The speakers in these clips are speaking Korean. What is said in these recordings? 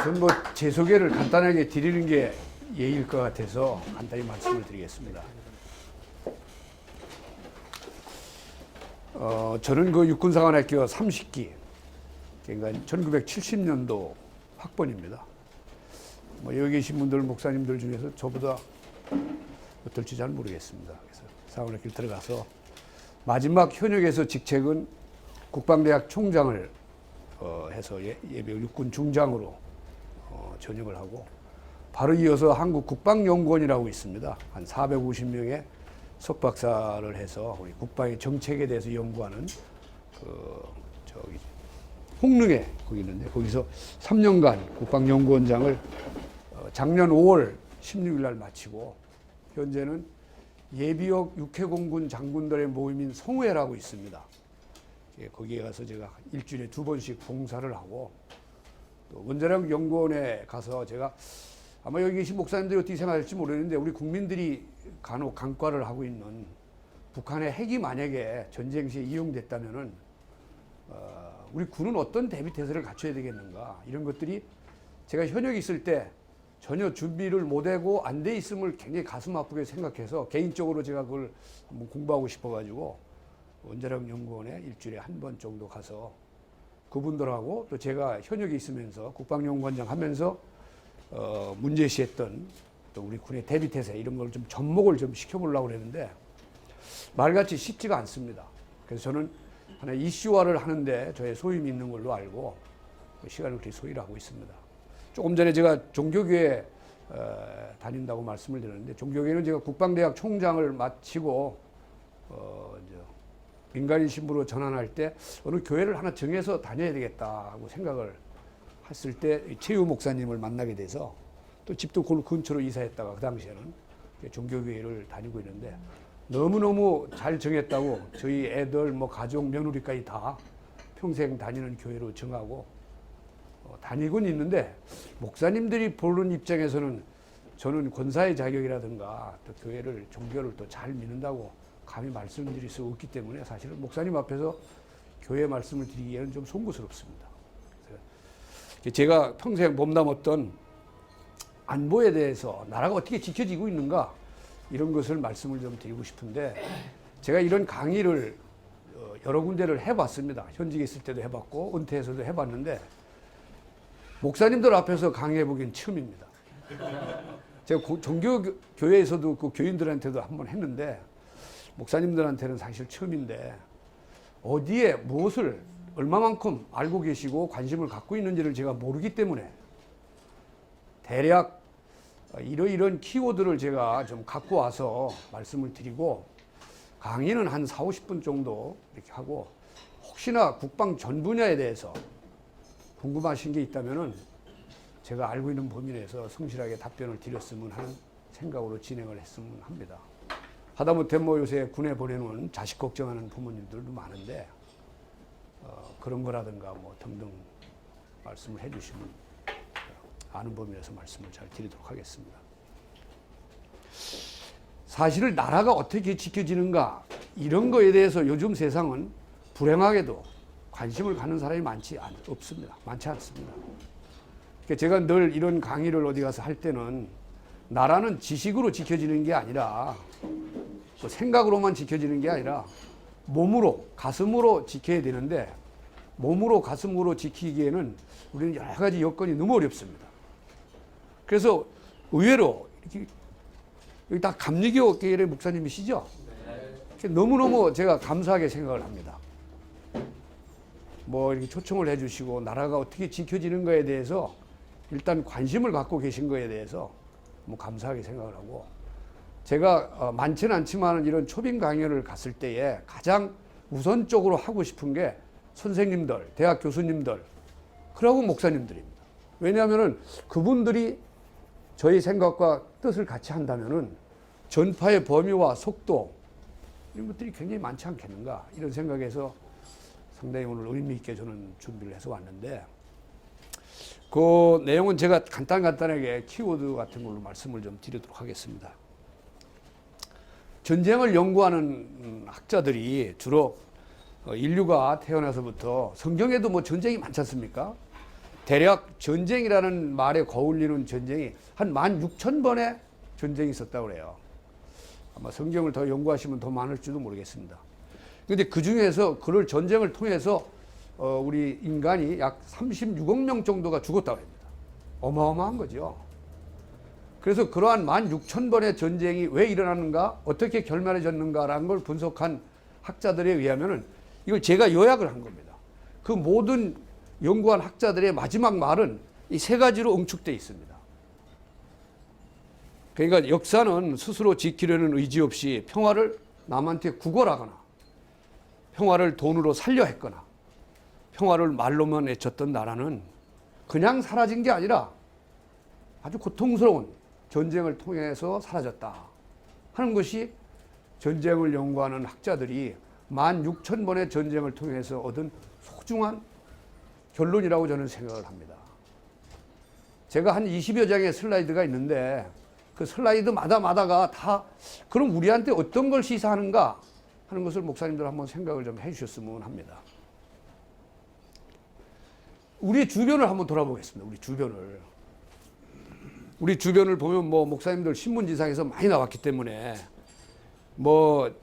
전 뭐 제 소개를 간단하게 드리는 게 예의일 것 같아서 간단히 말씀을 드리겠습니다. 저는 그 육군사관학교 30기, 그러니까 1970년도 학번입니다. 뭐 여기 계신 분들, 목사님들 중에서 저보다 어떨지 잘 모르겠습니다. 그래서 사관학교를 들어가서 마지막 현역에서 직책은 국방대학 총장을 해서 예비 육군 중장으로 전역을 하고, 바로 이어서 한국국방연구원이라고 있습니다. 한 450명의 석박사를 해서 우리 국방의 정책에 대해서 연구하는 홍릉에 거기 있는데, 거기서 3년간 국방연구원장을 작년 5월 16일 날 마치고, 현재는 예비역 육해공군 장군들의 모임인 성우회라고 있습니다. 거기에 가서 제가 일주일에 2번씩 봉사를 하고, 또 원자력 연구원에 가서 제가 아마 여기 계신 목사님들이 어떻게 생각할지 모르겠는데, 우리 국민들이 간혹 간과를 하고 있는 북한의 핵이 만약에 전쟁 시에 이용됐다면은 우리 군은 어떤 대비태세를 갖춰야 되겠는가, 이런 것들이 제가 현역에 있을 때 전혀 준비를 못하고 안 돼 있음을 굉장히 가슴 아프게 생각해서 개인적으로 제가 그걸 한번 공부하고 싶어가지고 원자력 연구원에 일주일에 1번 정도 가서 그분들하고, 또 제가 현역에 있으면서 국방연구원장 하면서 문제시했던 또 우리 군의 대비태세 이런 걸 좀 접목을 좀 시켜보려고 그랬는데 말같이 쉽지가 않습니다. 그래서 저는 하나 이슈화를 하는데 저의 소임이 있는 걸로 알고 시간을 그렇게 소요를 하고 있습니다. 조금 전에 제가 종교교회 다닌다고 말씀을 드렸는데, 종교교회는 제가 국방대학 총장을 마치고 이제 민간인 신부로 전환할 때 어느 교회를 하나 정해서 다녀야 되겠다고 생각을 했을 때 최유 목사님을 만나게 돼서, 또 집도 그 근처로 이사했다가 그 당시에는 종교교회를 다니고 있는데, 너무너무 잘 정했다고 저희 애들 뭐 가족 며느리까지 다 평생 다니는 교회로 정하고 다니곤 있는데, 목사님들이 보는 입장에서는 저는 권사의 자격이라든가 또 교회를 종교를 또 잘 믿는다고 감히 말씀드릴 수 없기 때문에 사실은 목사님 앞에서 교회 말씀을 드리기에는 좀 송구스럽습니다. 제가 평생 몸담았던 안보에 대해서 나라가 어떻게 지켜지고 있는가, 이런 것을 말씀을 좀 드리고 싶은데, 제가 이런 강의를 여러 군데를 해봤습니다. 현직에 있을 때도 해봤고 은퇴해서도 해봤는데 목사님들 앞에서 강의해보기엔 처음입니다. 제가 종교교회에서도 그 교인들한테도 한번 했는데 목사님들한테는 사실 처음인데, 어디에 무엇을 얼마만큼 알고 계시고 관심을 갖고 있는지를 제가 모르기 때문에 대략 이런 키워드를 제가 좀 갖고 와서 말씀을 드리고, 강의는 한 4, 50분 정도 이렇게 하고, 혹시나 국방 전 분야에 대해서 궁금하신 게 있다면은 제가 알고 있는 범위 내에서 성실하게 답변을 드렸으면 하는 생각으로 진행을 했으면 합니다. 하다못해 뭐 요새 군에 보내놓은 자식 걱정하는 부모님들도 많은데 그런 거라든가 뭐 등등 말씀을 해주시면 아는 범위 내에서 말씀을 잘 드리도록 하겠습니다. 사실은 나라가 어떻게 지켜지는가, 이런 거에 대해서 요즘 세상은 불행하게도 관심을 갖는 사람이 많지 않습니다. 그러니까 제가 늘 이런 강의를 어디 가서 할 때는 나라는 지식으로 지켜지는 게 아니라, 뭐 생각으로만 지켜지는 게 아니라 몸으로, 가슴으로 지켜야 되는데, 몸으로 가슴으로 지키기에는 우리는 여러 가지 여건이 너무 어렵습니다. 그래서 의외로 이렇게 여기 다 감리교 계열의 목사님이시죠? 너무너무 제가 감사하게 생각을 합니다. 뭐 이렇게 초청을 해주시고 나라가 어떻게 지켜지는 거에 대해서 일단 관심을 갖고 계신 거에 대해서 뭐 감사하게 생각을 하고, 제가 많지는 않지만 이런 초빙 강연을 갔을 때에 가장 우선적으로 하고 싶은 게 선생님들, 대학 교수님들, 그러고 목사님들입니다. 왜냐하면은 그분들이 저희 생각과 뜻을 같이 한다면은 전파의 범위와 속도, 이런 것들이 굉장히 많지 않겠는가, 이런 생각에서 상당히 오늘 의미 있게 저는 준비를 해서 왔는데, 그 내용은 제가 간단하게 키워드 같은 걸로 말씀을 좀 드리도록 하겠습니다. 전쟁을 연구하는 학자들이 주로 인류가 태어나서부터, 성경에도 뭐 전쟁이 많지 않습니까? 대략 전쟁이라는 말에 거울리는 전쟁이 한 16,000번의 전쟁이 있었다고 그래요. 아마 성경을 더 연구하시면 더 많을지도 모르겠습니다. 근데 그 중에서 그걸 전쟁을 통해서 우리 인간이 약 36억 명 정도가 죽었다고 합니다. 어마어마한 거죠. 그래서 그러한 16,000번의 전쟁이 왜 일어났는가, 어떻게 결말해졌는가라는 걸 분석한 학자들에 의하면은 이걸 제가 요약을 한 겁니다. 그 모든 연구한 학자들의 마지막 말은 이 세 가지로 응축되어 있습니다. 그러니까 역사는 스스로 지키려는 의지 없이 평화를 남한테 구걸하거나 평화를 돈으로 살려 했거나 평화를 말로만 외쳤던 나라는 그냥 사라진 게 아니라 아주 고통스러운 전쟁을 통해서 사라졌다 하는 것이 전쟁을 연구하는 학자들이 16,000번의 전쟁을 통해서 얻은 소중한 결론이라고 저는 생각을 합니다. 제가 한 20여 장의 슬라이드가 있는데 그 슬라이드마다가 다 그럼 우리한테 어떤 걸 시사하는가 하는 것을 목사님들 한번 생각을 좀 해주셨으면 합니다. 우리 주변을 한번 돌아보겠습니다. 우리 주변을 보면 뭐 목사님들 신문지상에서 많이 나왔기 때문에 뭐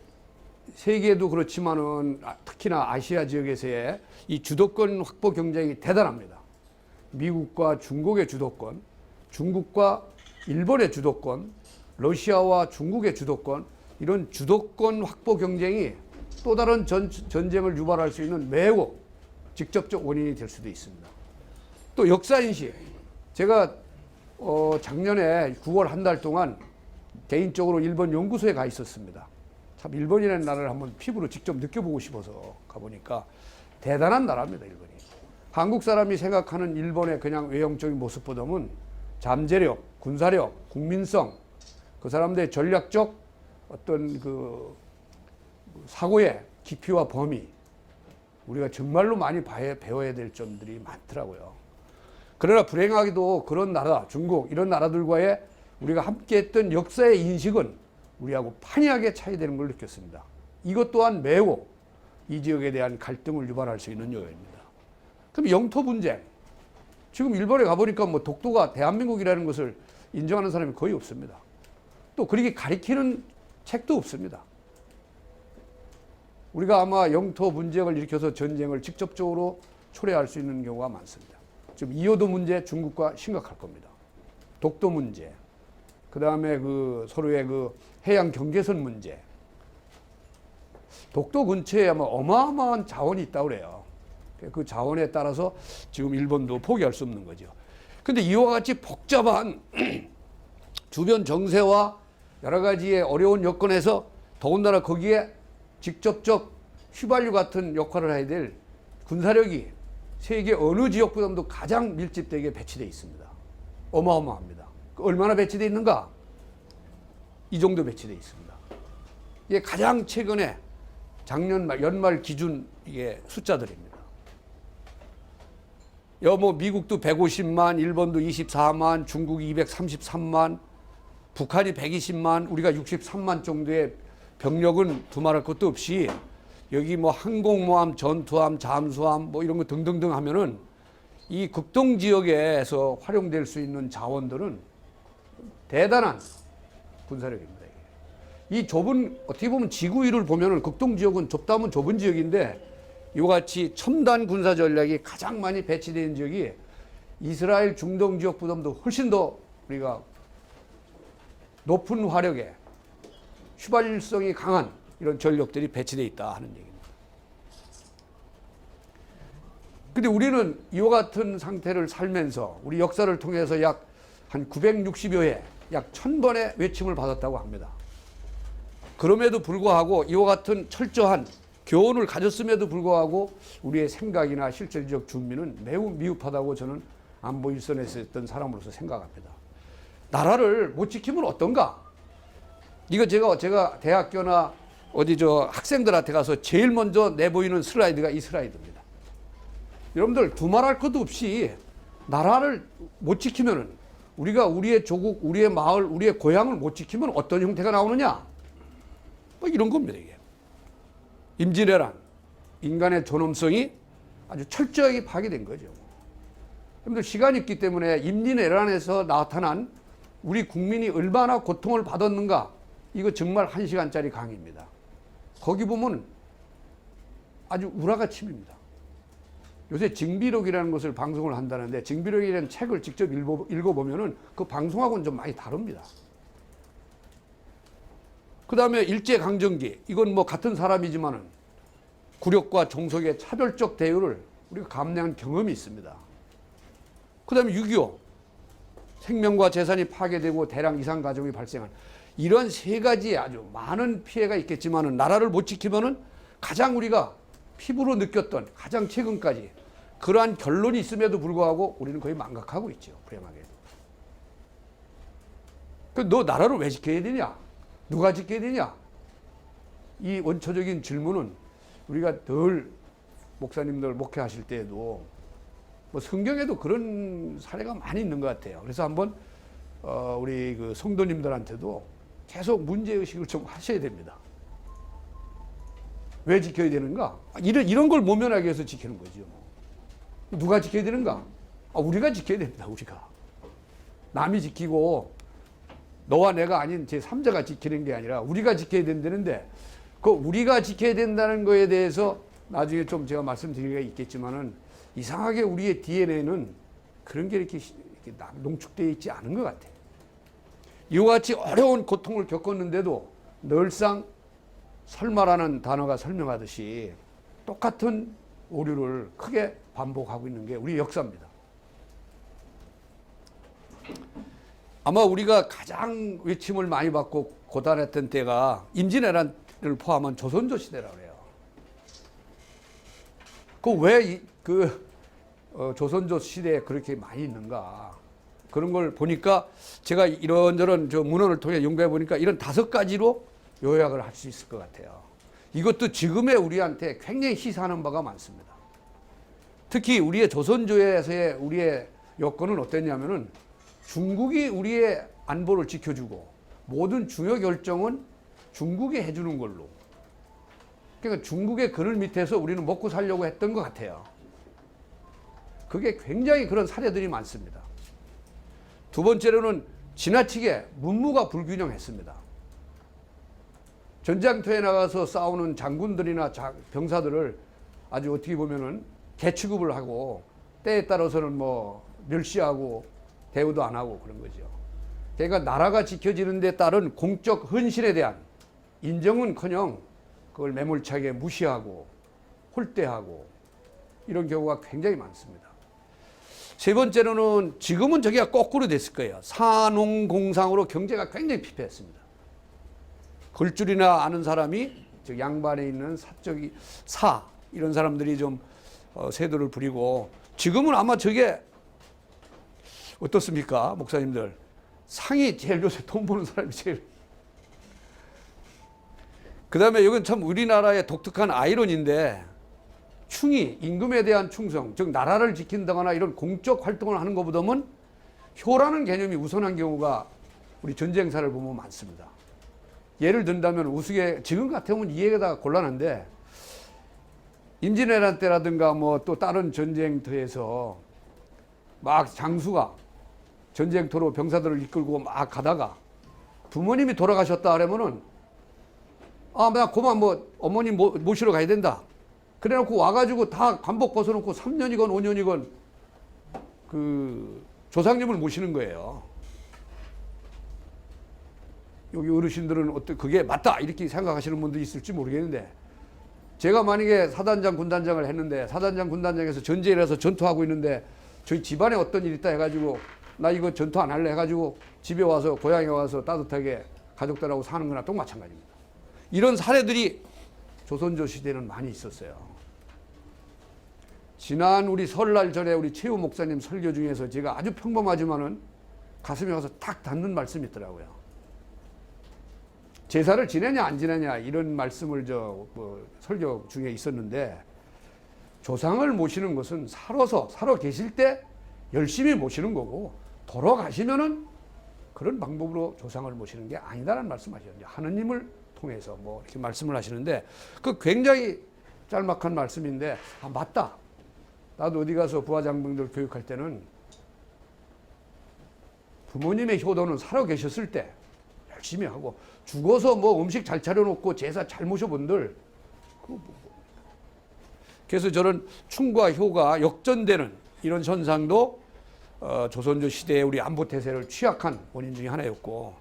세계도 그렇지만은 특히나 아시아 지역에서의 이 주도권 확보 경쟁이 대단합니다. 미국과 중국의 주도권, 중국과 일본의 주도권, 러시아와 중국의 주도권, 이런 주도권 확보 경쟁이 또 다른 전쟁을 유발할 수 있는 매우 직접적 원인이 될 수도 있습니다. 또 역사인식. 제가 작년에 9월 한 달 동안 개인적으로 일본 연구소에 가 있었습니다. 참 일본이라는 나라를 한번 피부로 직접 느껴보고 싶어서 가보니까 대단한 나라입니다, 일본이. 한국 사람이 생각하는 일본의 그냥 외형적인 모습보다는 잠재력, 군사력, 국민성, 그 사람들의 전략적 어떤 그 사고의 깊이와 범위, 우리가 정말로 많이 배워야 될 점들이 많더라고요. 그러나 불행하게도 그런 나라, 중국 이런 나라들과의 우리가 함께했던 역사의 인식은 우리하고 판이하게 차이되는 걸 느꼈습니다. 이것 또한 매우 이 지역에 대한 갈등을 유발할 수 있는 요인입니다. 그럼 영토 분쟁. 지금 일본에 가보니까 뭐 독도가 대한민국이라는 것을 인정하는 사람이 거의 없습니다. 또 그렇게 가리키는 책도 없습니다. 우리가 아마 영토 분쟁을 일으켜서 전쟁을 직접적으로 초래할 수 있는 경우가 많습니다. 지금 이호도 문제 중국과 심각할 겁니다. 독도 문제, 그 다음에 그 서로의 그 해양 경계선 문제. 독도 근처에 아마 어마어마한 자원이 있다고 그래요. 그 자원에 따라서 지금 일본도 포기할 수 없는 거죠. 근데 이와 같이 복잡한 주변 정세와 여러 가지의 어려운 여건에서 더군다나 거기에 직접적 휘발유 같은 역할을 해야 될 군사력이 세계 어느 지역보다도 가장 밀집되게 배치되어 있습니다. 어마어마합니다. 얼마나 배치되어 있는가? 이 정도 배치되어 있습니다. 이게 가장 최근에 작년 연말 기준 이게 숫자들입니다. 뭐 미국도 150만, 일본도 24만, 중국이 233만, 북한이 120만, 우리가 63만 정도의 병력은 두말할 것도 없이 여기 뭐 항공모함, 전투함, 잠수함 뭐 이런 거 등등등 하면은 이 극동 지역에서 활용될 수 있는 자원들은 대단한 군사력입니다. 이 좁은 어떻게 보면 지구 위를 보면은 극동 지역은 좁다면 좁은 지역인데 이와 같이 첨단 군사 전략이 가장 많이 배치된 지역이 이스라엘 중동 지역보다도 훨씬 더 우리가 높은 화력에 휘발성이 강한 이런 전력들이 배치되어 있다 하는 얘기입니다. 근데 우리는 이와 같은 상태를 살면서 우리 역사를 통해서 약 한 960여 회, 약 1000번의 외침을 받았다고 합니다. 그럼에도 불구하고 이와 같은 철저한 교훈을 가졌음에도 불구하고 우리의 생각이나 실질적 준비는 매우 미흡하다고 저는 안보 일선에서 있던 사람으로서 생각합니다. 나라를 못 지키면 어떤가? 이거 제가 대학교나 어디 학생들한테 가서 제일 먼저 내보이는 슬라이드가 이 슬라이드입니다. 여러분들 두말할 것도 없이 나라를 못 지키면은 우리가 우리의 조국, 우리의 마을, 우리의 고향을 못 지키면 어떤 형태가 나오느냐? 뭐 이런 겁니다, 이게. 임진왜란, 인간의 존엄성이 아주 철저하게 파괴된 거죠. 여러분들 시간이 있기 때문에 임진왜란에서 나타난 우리 국민이 얼마나 고통을 받았는가, 이거 정말 1시간짜리 강의입니다. 거기 보면 아주 우라가 침입니다. 요새 징비록이라는 것을 방송을 한다는데, 징비록이라는 책을 직접 읽어보면은 그 방송하고는 좀 많이 다릅니다. 그 다음에 일제강점기, 이건 뭐 같은 사람이지만은 굴욕과 종속의 차별적 대우를 우리가 감내한 경험이 있습니다. 그 다음에 6.25, 생명과 재산이 파괴되고 대량 이산 가족이 발생한 이런 세 가지의 아주 많은 피해가 있겠지만은, 나라를 못 지키면은 가장 우리가 피부로 느꼈던 가장 최근까지 그러한 결론이 있음에도 불구하고 우리는 거의 망각하고 있죠. 불행하게도. 너 나라를 왜 지켜야 되냐? 누가 지켜야 되냐? 이 원초적인 질문은 우리가 늘 목사님들 목회하실 때에도 뭐 성경에도 그런 사례가 많이 있는 것 같아요. 그래서 한번 우리 그 성도님들한테도 계속 문제의식을 좀 하셔야 됩니다. 왜 지켜야 되는가? 이런 걸 모면하기 위해서 지키는 거죠. 누가 지켜야 되는가? 우리가 지켜야 됩니다. 우리가. 남이 지키고 너와 내가 아닌 제3자가 지키는 게 아니라 우리가 지켜야 된다는데, 그 우리가 지켜야 된다는 거에 대해서 나중에 좀 제가 말씀드리기가 있겠지만은, 이상하게 우리의 DNA는 그런 게 이렇게 농축되어 있지 않은 것 같아요. 이와 같이 어려운 고통을 겪었는데도 늘상 설마라는 단어가 설명하듯이 똑같은 오류를 크게 반복하고 있는 게 우리 역사입니다. 아마 우리가 가장 외침을 많이 받고 고단했던 때가 임진왜란을 포함한 조선조 시대라고 해요. 왜 조선조 시대에 그렇게 많이 있는가? 그런 걸 보니까 제가 이런저런 문헌을 통해 연구해 보니까 이런 5가지로 요약을 할 수 있을 것 같아요. 이것도 지금의 우리한테 굉장히 시사하는 바가 많습니다. 특히 우리의 조선조에서의 우리의 여건은 어땠냐면은, 중국이 우리의 안보를 지켜주고 모든 중요 결정은 중국이 해주는 걸로. 그러니까 중국의 그늘 밑에서 우리는 먹고 살려고 했던 것 같아요. 그게 굉장히 그런 사례들이 많습니다. 두 번째로는 지나치게 문무가 불균형했습니다. 전장터에 나가서 싸우는 장군들이나 병사들을 아주 어떻게 보면은 개취급을 하고, 때에 따라서는 뭐 멸시하고 대우도 안 하고 그런 거죠. 그러니까 나라가 지켜지는 데 따른 공적 헌신에 대한 인정은커녕 그걸 매몰차게 무시하고 홀대하고 이런 경우가 굉장히 많습니다. 세 번째로는 지금은 저기가 거꾸로 됐을 거예요. 사농공상으로 경제가 굉장히 피폐했습니다. 글줄이나 아는 사람이 즉 양반에 있는 사적이 이런 사람들이 좀 세도를 부리고, 지금은 아마 저게 어떻습니까, 목사님들? 상이 제일 요새 돈 버는 사람이 제일. 그 다음에 이건 참 우리나라의 독특한 아이러니인데, 충이, 임금에 대한 충성, 즉 나라를 지킨다거나 이런 공적 활동을 하는 것보다는 효라는 개념이 우선한 경우가 우리 전쟁사를 보면 많습니다. 예를 든다면 우스개, 지금 같으면 이해가 곤란한데, 임진왜란 때라든가 뭐 또 다른 전쟁터에서 막 장수가 전쟁터로 병사들을 이끌고 막 가다가 부모님이 돌아가셨다 하면은, 나 그만 뭐 어머님 모시러 가야 된다. 그래 놓고 와가지고 다 관복 벗어놓고 3년이건 5년이건 그 조상님을 모시는 거예요. 여기 어르신들은 그게 맞다 이렇게 생각하시는 분도 있을지 모르겠는데, 제가 만약에 사단장 군단장을 했는데 사단장 군단장에서 전쟁을 해서 전투하고 있는데 저희 집안에 어떤 일이 있다 해가지고 나 이거 전투 안 할래 해가지고 집에 와서 고향에 와서 따뜻하게 가족들하고 사는 거나 똑 마찬가지입니다. 이런 사례들이 조선조 시대는 많이 있었어요. 지난 우리 설날 전에 우리 최우 목사님 설교 중에서 제가 아주 평범하지만은 가슴에 와서 탁 닿는 말씀이 있더라고요. 제사를 지내냐 안 지내냐 이런 말씀을 설교 중에 있었는데, 조상을 모시는 것은 살아 계실 때 열심히 모시는 거고, 돌아가시면은 그런 방법으로 조상을 모시는 게 아니다라는 말씀하시죠. 하느님을 통해서 뭐 이렇게 말씀을 하시는데, 그 굉장히 짤막한 말씀인데, 맞다. 나도 어디 가서 부하장병들 교육할 때는 부모님의 효도는 살아 계셨을 때 열심히 하고, 죽어서 뭐 음식 잘 차려놓고 제사 잘 모셔본들, 그래서 저는 충과 효가 역전되는 이런 현상도 조선조 시대에 우리 안보 태세를 취약한 원인 중에 하나였고,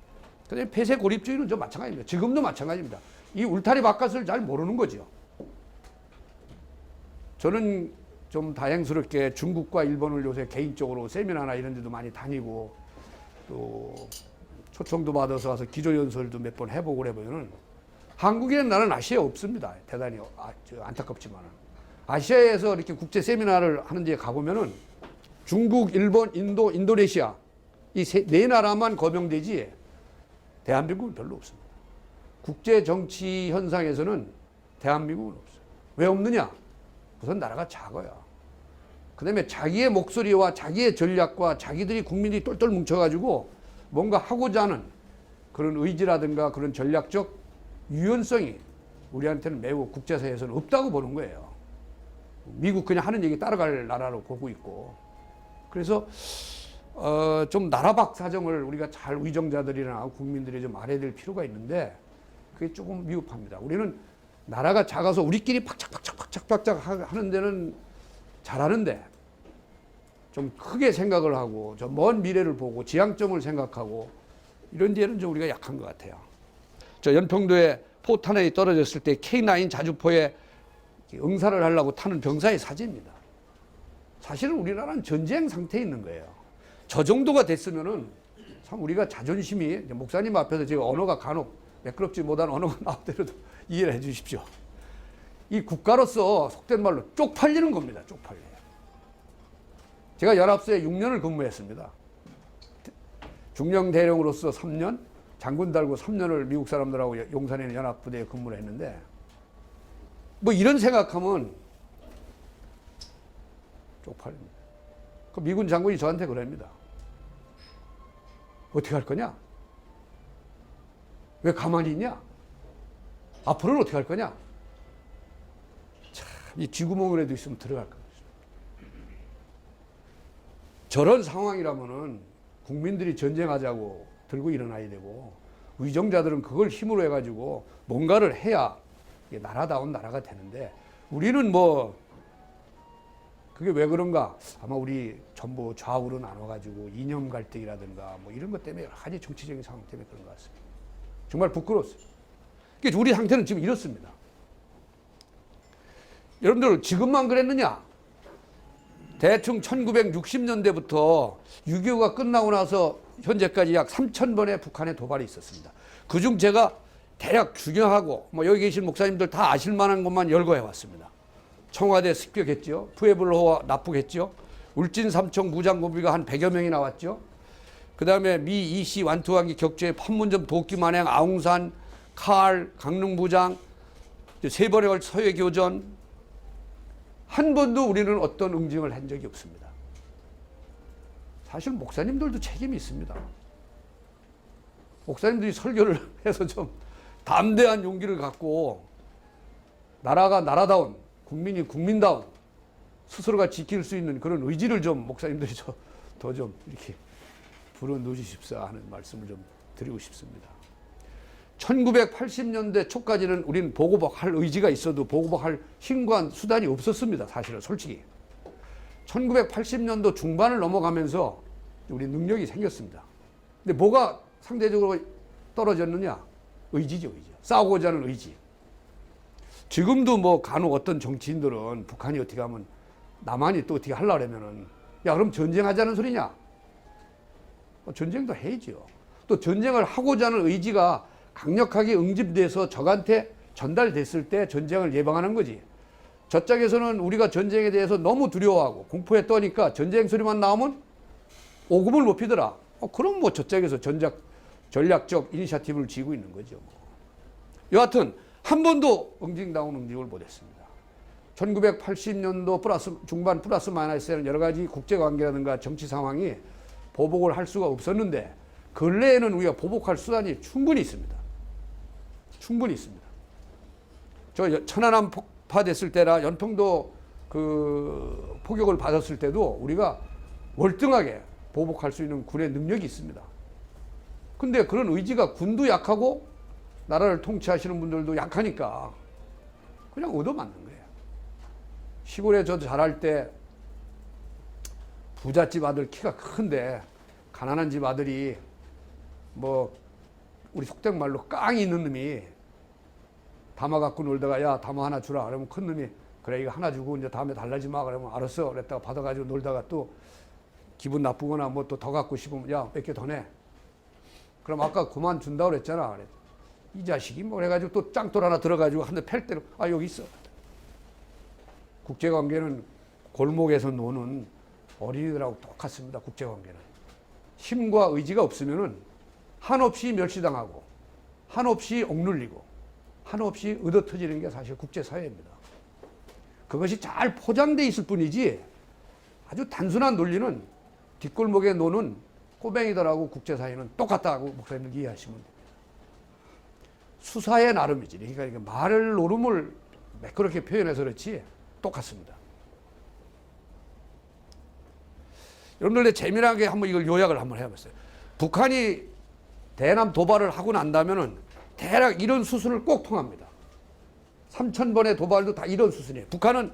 그다음에 폐쇄 고립주의는 좀 마찬가지입니다. 지금도 마찬가지입니다. 이 울타리 바깥을 잘 모르는 거죠. 저는 좀 다행스럽게 중국과 일본을 요새 개인적으로 세미나나 이런 데도 많이 다니고, 또 초청도 받아서 와서 기조연설도 몇 번 해보고 그래보면은, 한국에는 나는 아시아에 없습니다. 대단히 안타깝지만은. 아시아에서 이렇게 국제 세미나를 하는 데 가보면은 중국, 일본, 인도, 인도네시아 이 네 나라만 거명되지 대한민국은 별로 없습니다. 국제 정치 현상에서는 대한민국은 없어요. 왜 없느냐? 우선 나라가 작아요. 그 다음에 자기의 목소리와 자기의 전략과 자기들이 국민이 똘똘 뭉쳐가지고 뭔가 하고자 하는 그런 의지라든가 그런 전략적 유연성이 우리한테는 매우 국제사회에서는 없다고 보는 거예요. 미국 그냥 하는 얘기 따라갈 나라로 보고 있고. 그래서 좀 나라 밖 사정을 우리가 잘 의정자들이나 국민들이 좀 알아야 될 필요가 있는데, 그게 조금 미흡합니다. 우리는 나라가 작아서 우리끼리 팍착팍착 하는 데는 잘하는데, 좀 크게 생각을 하고 좀 먼 미래를 보고 지향점을 생각하고 이런 데는 좀 우리가 약한 것 같아요. 저 연평도에 포탄이 떨어졌을 때 K9 자주포에 응사를 하려고 타는 병사의 사진입니다. 사실은 우리나라는 전쟁 상태에 있는 거예요. 저 정도가 됐으면은 참 우리가 자존심이, 목사님 앞에서 제가 언어가 간혹 매끄럽지 못한 언어가 나오더라도 이해를 해 주십시오. 이 국가로서 속된 말로 쪽팔리는 겁니다. 쪽팔려요. 제가 연합소에 6년을 근무했습니다. 중령 대령으로서 3년, 장군 달고 3년을 미국 사람들하고 용산에 있는 연합부대에 근무를 했는데, 뭐 이런 생각하면 쪽팔립니다. 그 미군 장군이 저한테 그럽니다. 어떻게 할 거냐? 왜 가만히 있냐? 앞으로는 어떻게 할 거냐? 참, 이 쥐구멍이라도 있으면 들어갈 겁니다. 저런 상황이라면은 국민들이 전쟁하자고 들고 일어나야 되고, 의정자들은 그걸 힘으로 해가지고 뭔가를 해야 나라다운 나라가 되는데, 우리는 뭐 그게 왜 그런가? 아마 우리 전부 좌우로 나눠가지고 이념 갈등이라든가 뭐 이런 것 때문에 여러 가지 정치적인 상황 때문에 그런 것 같습니다. 정말 부끄럽습니다. 그러니까 우리 상태는 지금 이렇습니다. 여러분들 지금만 그랬느냐? 대충 1960년대부터 6.25가 끝나고 나서 현재까지 약 3,000번의 북한의 도발이 있었습니다. 그중 제가 대략 중요하고 뭐 여기 계신 목사님들 다 아실 만한 것만 열거해 왔습니다. 청와대 습격했죠. 푸에블로와 납북했죠. 울진 삼청 무장고비가 한 100여 명이 나왔죠. 그 다음에 미 이시 완투하기 격주의 판문점 도끼 만행 아웅산, 칼, 강릉부장, 3번에 걸쳐 서해교전. 한 번도 우리는 어떤 응징을 한 적이 없습니다. 사실 목사님들도 책임이 있습니다. 목사님들이 설교를 해서 좀 담대한 용기를 갖고 나라가 나라다운, 국민이 국민다운 스스로가 지킬 수 있는 그런 의지를 좀 목사님들이 더 좀 이렇게 불어넣으십사 하는 말씀을 좀 드리고 싶습니다. 1980년대 초까지는 우리는 보고복할 의지가 있어도 보고복할 힘과 수단이 없었습니다. 사실은 솔직히. 1980년도 중반을 넘어가면서 우리 능력이 생겼습니다. 근데 뭐가 상대적으로 떨어졌느냐? 의지죠, 의지. 싸우고자 하는 의지. 지금도 뭐 간혹 어떤 정치인들은 북한이 어떻게 하면 남한이 또 어떻게 하려고 하면은, 야, 그럼 전쟁하자는 소리냐? 전쟁도 해야죠. 또 전쟁을 하고자 하는 의지가 강력하게 응집돼서 적한테 전달됐을 때 전쟁을 예방하는 거지. 저쪽에서는 우리가 전쟁에 대해서 너무 두려워하고 공포에 떠니까 전쟁 소리만 나오면 오금을 못 피더라. 그럼 뭐 저쪽에서 전략적 이니셔티브를 쥐고 있는 거죠. 여하튼 한 번도 응징다운 응징을 못했습니다. 1980년도 중반 플러스 마이너스에는 여러 가지 국제관계라든가 정치 상황이 보복을 할 수가 없었는데, 근래에는 우리가 보복할 수단이 충분히 있습니다. 충분히 있습니다. 저 천안함 폭파됐을 때나 연평도 그 포격을 받았을 때도 우리가 월등하게 보복할 수 있는 군의 능력이 있습니다. 근데 그런 의지가 군도 약하고 나라를 통치하시는 분들도 약하니까 그냥 얻어맞는 거예요. 시골에 저도 자랄 때 부잣집 아들 키가 큰데 가난한 집 아들이 뭐 우리 속된 말로 깡이 있는 놈이 담아 갖고 놀다가 야 담아 하나 주라 그러면 큰 놈이 그래 이거 하나 주고 이제 다음에 달라지 마 그러면 알았어 그랬다가 받아가지고 놀다가 또 기분 나쁘거나 뭐 또 더 갖고 싶으면 야 몇 개 더 내. 그럼 아까 그만 준다고 그랬잖아. 그래. 이 자식이 뭐 해가지고 또 짱돌 하나 들어가지고 한 대 팰 때로 아 여기 있어. 국제관계는 골목에서 노는 어린이들하고 똑같습니다. 국제관계는 힘과 의지가 없으면은 한없이 멸시당하고 한없이 억눌리고 한없이 얻어터지는 게 사실 국제사회입니다. 그것이 잘 포장되어 있을 뿐이지 아주 단순한 논리는 뒷골목에 노는 꼬맹이들하고 국제사회는 똑같다고 목사님들 이해하시면 됩니다. 수사의 나름이지. 그러니까 말을 노름을 매끄럽게 표현해서 그렇지 똑같습니다. 여러분들 재미나게 한번 이걸 요약을 한번 해봤어요. 북한이 대남 도발을 하고 난다면은 대략 이런 수순을 꼭 통합니다. 3,000번의 도발도 다 이런 수순이에요. 북한은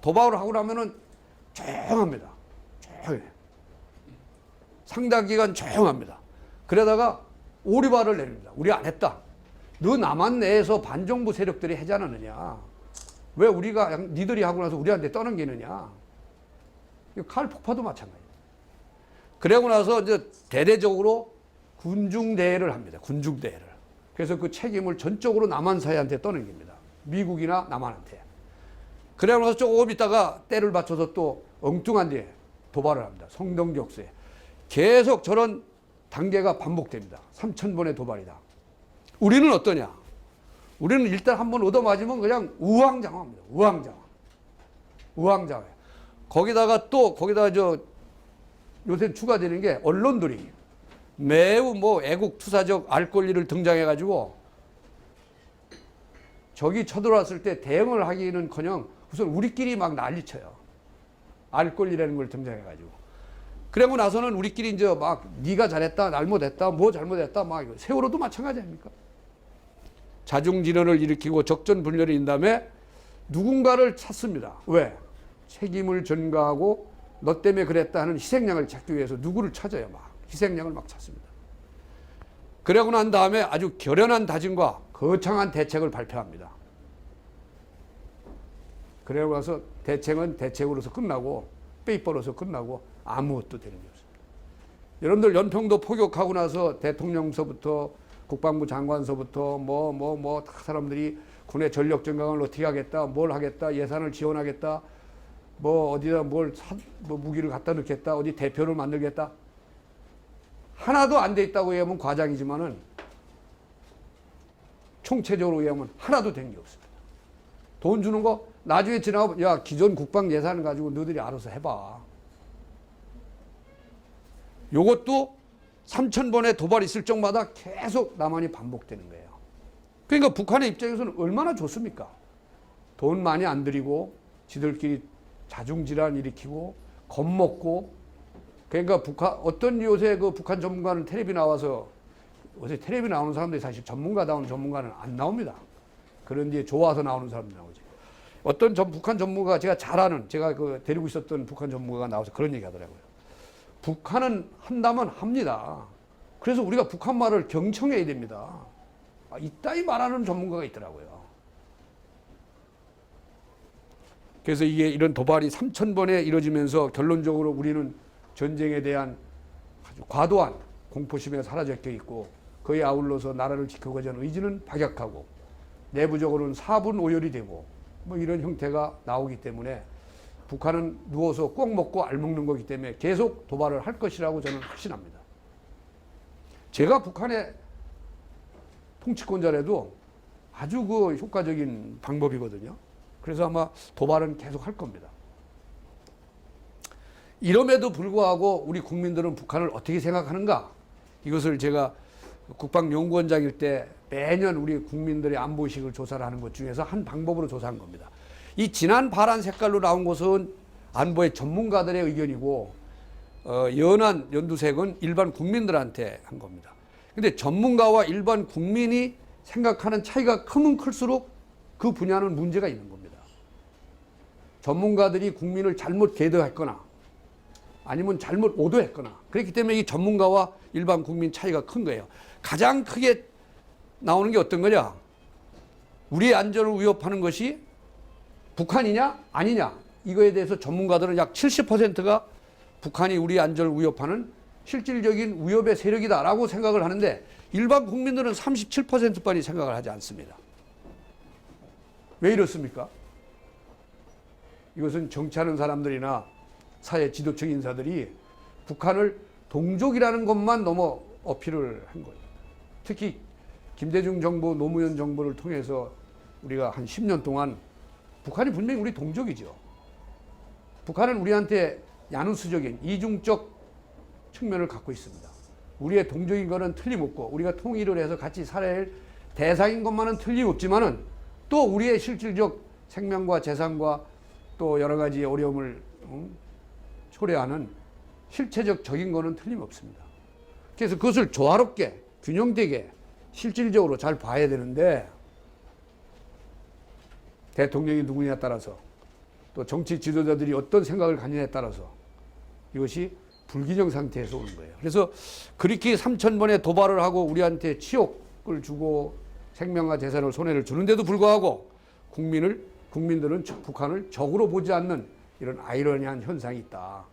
도발을 하고 나면은 조용합니다. 조용해. 상당 기간 조용합니다. 그러다가 오리발을 내립니다. 우리 안 했다. 너 남한 내에서 반정부 세력들이 하지 않았느냐. 왜 우리가 니들이 하고 나서 우리한테 떠넘기느냐. 칼 폭파도 마찬가지예요. 그러고 나서 이제 대대적으로 군중대회를 합니다. 군중대회를. 그래서 그 책임을 전적으로 남한 사회한테 떠넘깁니다. 미국이나 남한한테. 그러고 나서 조금 있다가 때를 받쳐서 또 엉뚱한 데 도발을 합니다. 성동격수에. 계속 저런 단계가 반복됩니다. 3,000번의 도발이다. 우리는 어떠냐? 우리는 일단 한번 얻어맞으면 그냥 우왕좌왕합니다. 우왕좌왕. 우왕좌왕. 거기다가 요새 추가되는 게 언론들이 매우 뭐 애국 투사적 알 권리를 등장해가지고 적이 쳐들어왔을 때 대응을 하기는커녕 우선 우리끼리 막 난리쳐요. 알 권리라는 걸 등장해가지고. 그러고 나서는 우리끼리 이제 막 네가 잘했다, 잘못했다, 뭐 잘못했다, 막 세월호도 마찬가지 아닙니까? 자중진언을 일으키고 적전분열을 인 다음에 누군가를 찾습니다. 왜? 책임을 전가하고 너 때문에 그랬다 하는 희생양을 찾기 위해서 누구를 찾아요. 막 희생양을 막 찾습니다. 그러고 난 다음에 아주 결연한 다짐과 거창한 대책을 발표합니다. 그러고 나서 대책은 대책으로서 끝나고 페이퍼로서 끝나고 아무것도 되는 게 없습니다. 여러분들 연평도 포격하고 나서 대통령서부터 국방부 장관서부터 다 사람들이 군의 전력 증강을 어떻게 하겠다, 뭘 하겠다, 예산을 지원하겠다, 뭐 어디다 뭐 무기를 갖다 넣겠다, 어디 대표를 만들겠다. 하나도 안 돼 있다고 얘기하면 과장이지만은 총체적으로 얘기하면 하나도 된 게 없습니다. 돈 주는 거 나중에 지나고 야 기존 국방 예산을 가지고 너희들이 알아서 해봐. 요것도 3,000번의 도발이 있을 적마다 계속 남한이 반복되는 거예요. 그러니까 북한의 입장에서는 얼마나 좋습니까? 돈 많이 안 들이고 지들끼리 자중질환 일으키고 겁먹고. 그러니까 어떤 요새 그 북한 전문가는 텔레비 나와서 요새 텔레비 나오는 사람들이 사실 전문가다운 전문가는 안 나옵니다. 그런 뒤에 좋아서 나오는 사람들 나오지. 어떤 북한 전문가가 제가 데리고 있었던 북한 전문가가 나와서 그런 얘기 하더라고요. 북한은 한다면 합니다. 그래서 우리가 북한 말을 경청해야 됩니다. 이따위 말하는 전문가가 있더라고요. 그래서 이게 이런 도발이 3,000번에 이루어지면서 결론적으로 우리는 전쟁에 대한 아주 과도한 공포심에 사라져 있고 그에 아울러서 나라를 지키고자 하는 의지는 박약하고 내부적으로는 사분오열이 되고 뭐 이런 형태가 나오기 때문에 북한은 누워서 꼭 먹고 알 먹는 거기 때문에 계속 도발을 할 것이라고 저는 확신합니다. 제가 북한의 통치권자라도 아주 그 효과적인 방법이거든요. 그래서 아마 도발은 계속 할 겁니다. 이럼에도 불구하고 우리 국민들은 북한을 어떻게 생각하는가? 이것을 제가 국방연구원장일 때 매년 우리 국민들의 안보의식을 조사를 하는 것 중에서 한 방법으로 조사한 겁니다. 이 진한 파란 색깔로 나온 것은 안보의 전문가들의 의견이고 연한 연두색은 일반 국민들한테 한 겁니다. 근데 전문가와 일반 국민이 생각하는 차이가 크면 클수록 그 분야는 문제가 있는 겁니다. 전문가들이 국민을 잘못 계도했거나 아니면 잘못 오도했거나 그렇기 때문에 이 전문가와 일반 국민 차이가 큰 거예요. 가장 크게 나오는 게 어떤 거냐? 우리의 안전을 위협하는 것이 북한이냐 아니냐, 이거에 대해서 전문가들은 약 70%가 북한이 우리 안전을 위협하는 실질적인 위협의 세력이다라고 생각을 하는데 일반 국민들은 37%뿐이 생각을 하지 않습니다. 왜 이렇습니까? 이것은 정치하는 사람들이나 사회 지도층 인사들이 북한을 동족이라는 것만 너무 어필을 한 거예요. 특히 김대중 정부, 노무현 정부를 통해서 우리가 한 10년 동안 북한이 분명히 우리 동족이죠. 북한은 우리한테 야누스적인 이중적 측면을 갖고 있습니다. 우리의 동족인 것은 틀림없고 우리가 통일을 해서 같이 살아야 할 대상인 것만은 틀림없지만은 또 우리의 실질적 생명과 재산과 또 여러 가지 어려움을 초래하는 실체적 적인 것은 틀림없습니다. 그래서 그것을 조화롭게 균형되게 실질적으로 잘 봐야 되는데 대통령이 누구냐에 따라서 또 정치 지도자들이 어떤 생각을 갖느냐에 따라서 이것이 불균형 상태에서 오는 거예요. 그래서 그렇게 3,000번의 도발을 하고 우리한테 치욕을 주고 생명과 재산을 손해를 주는데도 불구하고 국민들은 북한을 적으로 보지 않는 이런 아이러니한 현상이 있다.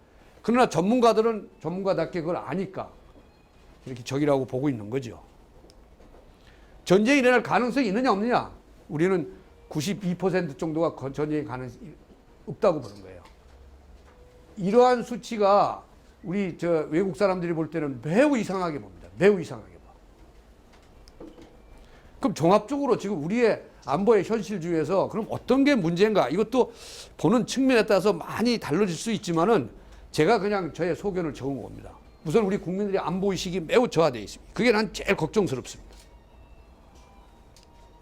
그러나 전문가들은 전문가답게 그걸 아니까 이렇게 적이라고 보고 있는 거죠. 전쟁이 일어날 가능성이 있느냐 없느냐? 우리는 92% 정도가 전쟁이 가능성이 없다고 보는 거예요. 이러한 수치가 우리 외국 사람들이 볼 때는 매우 이상하게 봅니다. 매우 이상하게 봐. 그럼 종합적으로 지금 우리의 안보의 현실주의에서 그럼 어떤 게 문제인가? 이것도 보는 측면에 따라서 많이 달라질 수 있지만은 제가 그냥 저의 소견을 적은 겁니다. 우선 우리 국민들의 안보의식이 매우 저하되어 있습니다. 그게 난 제일 걱정스럽습니다.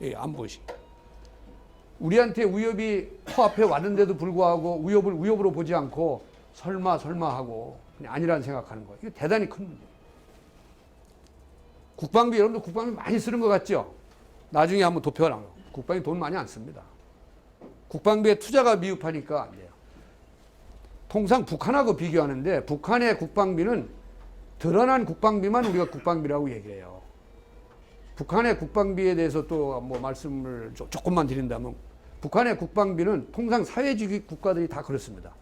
예, 안보의식. 우리한테 위협이 코앞에 왔는데도 불구하고 위협을 위협으로 보지 않고 설마 하고 그냥 아니라는 생각하는 거예요. 이거 대단히 큰 문제예요. 국방비, 여러분들 국방비 많이 쓰는 것 같죠? 나중에 한번 도표가 나와요. 국방비 돈 많이 안 씁니다. 국방비에 투자가 미흡하니까 안 돼요. 통상 북한하고 비교하는데 북한의 국방비는 드러난 국방비만 우리가 국방비라고 얘기해요. 북한의 국방비에 대해서 또 뭐 말씀을 조금만 드린다면 북한의 국방비는 통상 사회주의 국가들이 다 그렇습니다.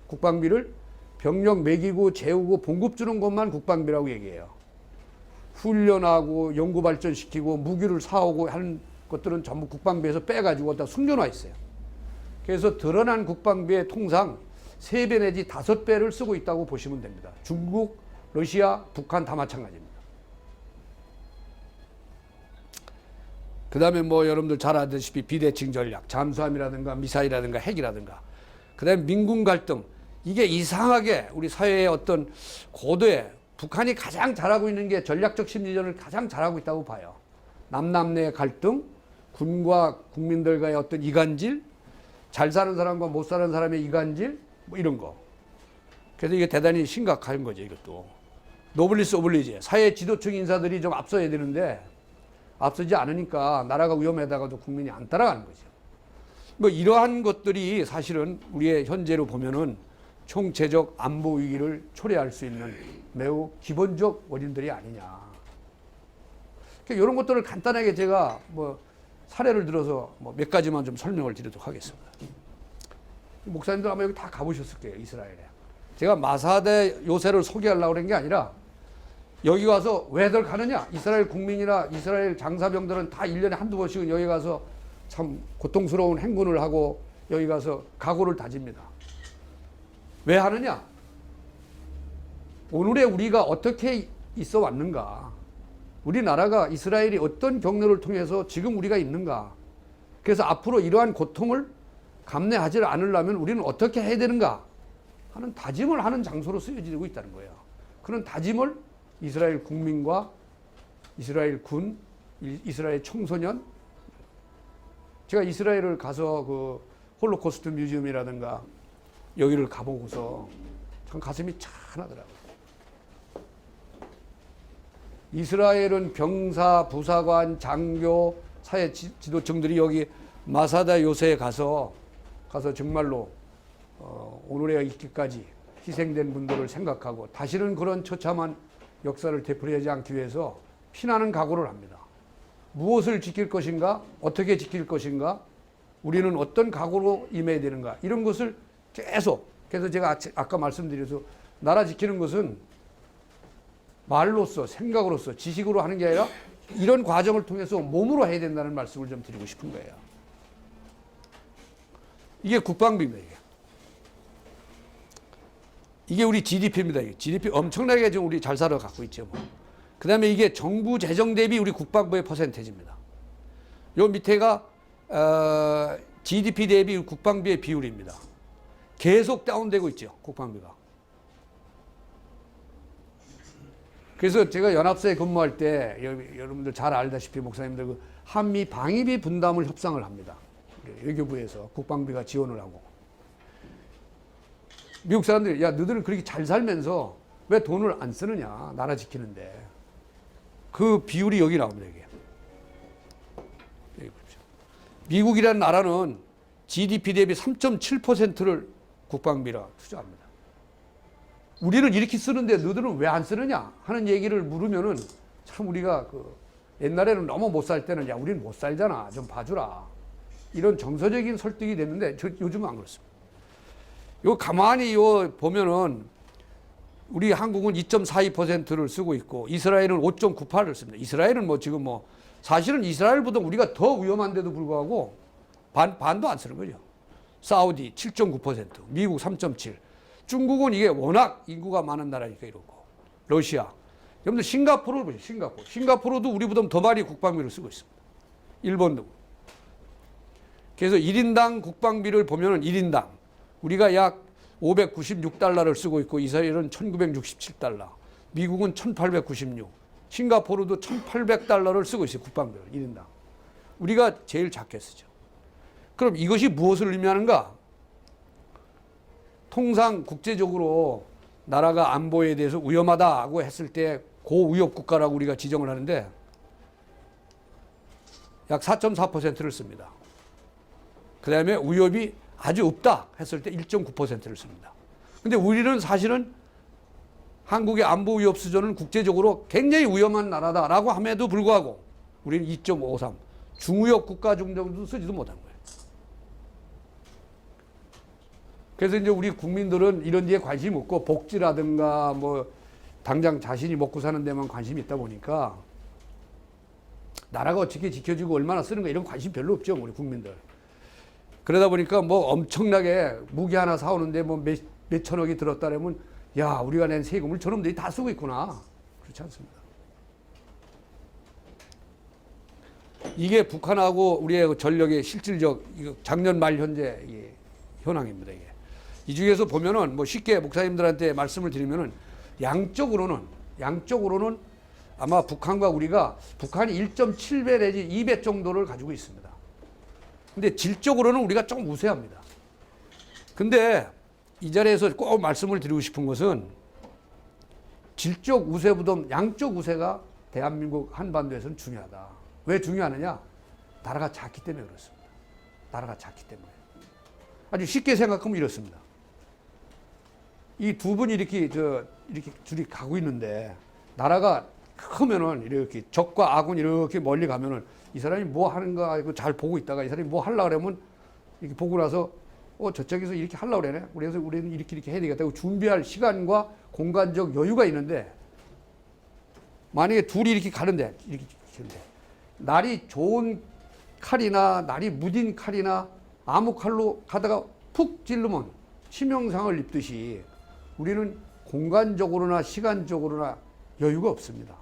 국방비를 병력 먹이고 재우고 봉급 주는 것만 국방비라고 얘기해요. 훈련하고 연구 발전시키고 무기를 사오고 하는 것들은 전부 국방비에서 빼가지고 다 숨겨놔 있어요. 그래서 드러난 국방비에 통상 3배 내지 5배를 쓰고 있다고 보시면 됩니다. 중국, 러시아, 북한 다 마찬가지입니다. 그 다음에 뭐 여러분들 잘 아시다시피 비대칭 전략, 잠수함이라든가 미사일이라든가 핵이라든가, 그 다음에 민군 갈등, 이게 이상하게 우리 사회의 어떤 고도에 북한이 가장 잘하고 있는 게 전략적 심리전을 가장 잘하고 있다고 봐요. 남남내 갈등, 군과 국민들과의 어떤 이간질, 잘 사는 사람과 못 사는 사람의 이간질, 뭐 이런 거. 그래서 이게 대단히 심각한 거죠, 이것도. 노블리스 오블리지. 사회 지도층 인사들이 좀 앞서야 되는데 앞서지 않으니까 나라가 위험하다가도 국민이 안 따라가는 거죠. 뭐 이러한 것들이 사실은 우리의 현재로 보면은 총체적 안보 위기를 초래할 수 있는 매우 기본적 원인들이 아니냐. 그러니까 이런 것들을 간단하게 제가 뭐 사례를 들어서 뭐 몇 가지만 좀 설명을 드리도록 하겠습니다. 목사님들 아마 여기 다 가보셨을 거예요, 이스라엘에. 제가 마사대 요새를 소개하려고 그런 게 아니라 여기 가서 왜들 가느냐? 이스라엘 국민이나 이스라엘 장사병들은 다 1년에 한두 번씩은 여기 가서 참 고통스러운 행군을 하고 여기 가서 각오를 다집니다. 왜 하느냐? 오늘의 우리가 어떻게 있어 왔는가? 우리나라가 이스라엘이 어떤 경로를 통해서 지금 우리가 있는가? 그래서 앞으로 이러한 고통을 감내하지 않으려면 우리는 어떻게 해야 되는가? 하는 다짐을 하는 장소로 쓰여지고 있다는 거예요. 그런 다짐을 이스라엘 국민과 이스라엘 군, 이스라엘 청소년, 제가 이스라엘을 가서 그 홀로코스트 뮤지엄이라든가 여기를 가보고서 참 가슴이 찬하더라고요. 이스라엘은 병사, 부사관, 장교, 사회 지도층들이 여기 마사다 요새에 가서 정말로 오늘에 있기까지 희생된 분들을 생각하고 다시는 그런 처참한 역사를 되풀이하지 않기 위해서 피나는 각오를 합니다. 무엇을 지킬 것인가? 어떻게 지킬 것인가? 우리는 어떤 각오로 임해야 되는가? 이런 것을 계속, 그래서 제가 아까 말씀드려서 나라 지키는 것은 말로써, 생각으로써, 지식으로 하는 게 아니라 이런 과정을 통해서 몸으로 해야 된다는 말씀을 좀 드리고 싶은 거예요. 이게 국방비입니다. 이게 우리 GDP입니다. GDP 엄청나게 지금 우리 잘 살아가고 있죠. 그 다음에 이게 정부 재정 대비 우리 국방부의 퍼센테이지입니다. 요 밑에가 GDP 대비 국방비의 비율입니다. 계속 다운되고 있죠. 국방비가. 그래서 제가 연합사에 근무할 때 여러분들 잘 알다시피 목사님들 그 한미 방위비 분담을 협상을 합니다. 외교부에서 국방비가 지원을 하고. 미국 사람들이 야 너희들은 그렇게 잘 살면서 왜 돈을 안 쓰느냐 나라 지키는데. 그 비율이 여기 나옵니다. 이게. 여기 보십시오. 미국이라는 나라는 GDP 대비 3.7%를 국방비라 투자합니다. 우리는 이렇게 쓰는데 너희들은 왜 안 쓰느냐 하는 얘기를 물으면은 참 우리가 옛날에는 너무 못 살 때는 야 우리는 못 살잖아 좀 봐주라 이런 정서적인 설득이 됐는데 요즘은 안 그렇습니다. 요 가만히 요 보면은 우리 한국은 2.42%를 쓰고 있고 이스라엘은 5.98을 씁니다. 이스라엘은 뭐 지금 뭐 사실은 이스라엘보다 우리가 더 위험한데도 불구하고 반도 안 쓰는 거죠. 사우디 7.9%, 미국 3.7%. 중국은 이게 워낙 인구가 많은 나라니까 이렇고. 러시아. 여러분들 싱가포르를 보세요. 싱가포르도 우리보다 더 많이 국방비를 쓰고 있습니다. 일본도. 그래서 1인당 국방비를 보면은 1인당 우리가 약 596달러를 쓰고 있고 이스라엘은 1967달러, 미국은 1896, 싱가포르도 1800달러를 쓰고 있어요. 국방비를 1인당. 우리가 제일 작게 쓰죠. 그럼 이것이 무엇을 의미하는가? 통상 국제적으로 나라가 안보에 대해서 위험하다고 했을 때 고위협 국가라고 우리가 지정을 하는데 약 4.4%를 씁니다. 그 다음에 위협이 아주 없다 했을 때 1.9%를 씁니다. 근데 우리는 사실은 한국의 안보 위협 수준은 국제적으로 굉장히 위험한 나라다라고 함에도 불구하고 우리는 2.53 중위협 국가 정도도 쓰지도 못한 거예요. 그래서 이제 우리 국민들은 이런 데에 관심이 없고 복지라든가 뭐 당장 자신이 먹고 사는 데만 관심이 있다 보니까 나라가 어떻게 지켜지고 얼마나 쓰는가 이런 관심 별로 없죠. 우리 국민들. 그러다 보니까 뭐 엄청나게 무기 하나 사오는데 뭐 몇 천억이 들었다라면 야 우리가 낸 세금을 저놈들이 다 쓰고 있구나. 그렇지 않습니다. 이게 북한하고 우리의 전력의 실질적 작년 말 현재 현황입니다. 이게. 이 중에서 보면은 뭐 쉽게 목사님들한테 말씀을 드리면은 양쪽으로는 아마 북한과 우리가 북한이 1.7배 내지 2배 정도를 가지고 있습니다. 근데 질적으로는 우리가 조금 우세합니다. 근데 이 자리에서 꼭 말씀을 드리고 싶은 것은 질적 우세보다 양적 우세가 대한민국 한반도에서는 중요하다. 왜 중요하느냐? 나라가 작기 때문에 그렇습니다. 나라가 작기 때문에. 아주 쉽게 생각하면 이렇습니다. 이 두 분이 이렇게 둘이 가고 있는데 나라가 크면은 이렇게 적과 아군이 이렇게 멀리 가면은 이 사람이 뭐 하는가 잘 보고 있다가 이 사람이 뭐 하려고 그러면 이렇게 보고 나서 저쪽에서 이렇게 하려고 그러네. 그래서 우리는 이렇게 해야 되겠다고 준비할 시간과 공간적 여유가 있는데 만약에 둘이 이렇게 가는데 날이 좋은 칼이나 날이 무딘 칼이나 아무 칼로 가다가 푹 찌르면 치명상을 입듯이 우리는 공간적으로나 시간적으로나 여유가 없습니다.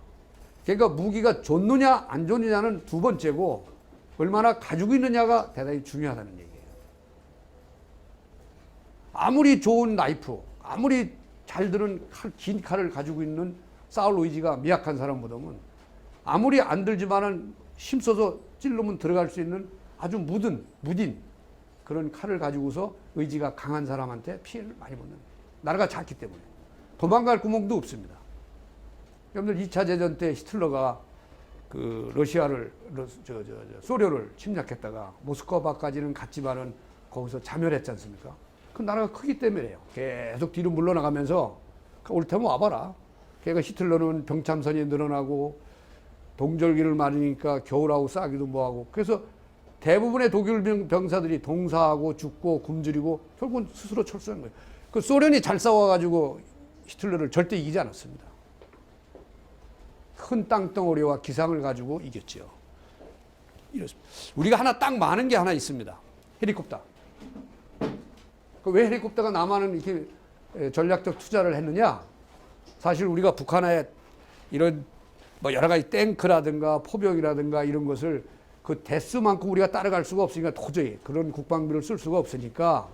그러니까 무기가 좋느냐 안 좋느냐는 두 번째고 얼마나 가지고 있느냐가 대단히 중요하다는 얘기예요. 아무리 좋은 나이프, 아무리 잘 드는 긴 칼을 가지고 있는 싸울 의지가 미약한 사람보다는 아무리 안 들지만은 힘써서 찔르면 들어갈 수 있는 아주 무딘 그런 칼을 가지고서 의지가 강한 사람한테 피해를 많이 받는 거예요. 나라가 작기 때문에. 도망갈 구멍도 없습니다. 여러분들 2차 대전 때 히틀러가 그 러시아를, 소련을 침략했다가 모스크바까지는 갔지만은 거기서 자멸했지 않습니까? 그 나라가 크기 때문에요. 계속 뒤로 물러나가면서 올 테면 와봐라. 걔가 히틀러는 병참선이 늘어나고 동절기를 맞으니까 겨울하고 싸기도 뭐하고, 그래서 대부분의 독일 병사들이 동사하고 죽고 굶주리고 결국은 스스로 철수한 거예요. 그 소련이 잘 싸워가지고 히틀러를 절대 이기지 않았습니다. 큰 땅덩어리와 기상을 가지고 이겼죠. 이렇습니다. 우리가 하나 딱 많은 게 하나 있습니다. 헬리콥터. 왜 헬리콥터가 남한은 이렇게 전략적 투자를 했느냐? 사실 우리가 북한에 이런 뭐 여러 가지 탱크라든가 포병이라든가 이런 것을 그 대수만큼 우리가 따라갈 수가 없으니까 도저히 그런 국방비를 쓸 수가 없으니까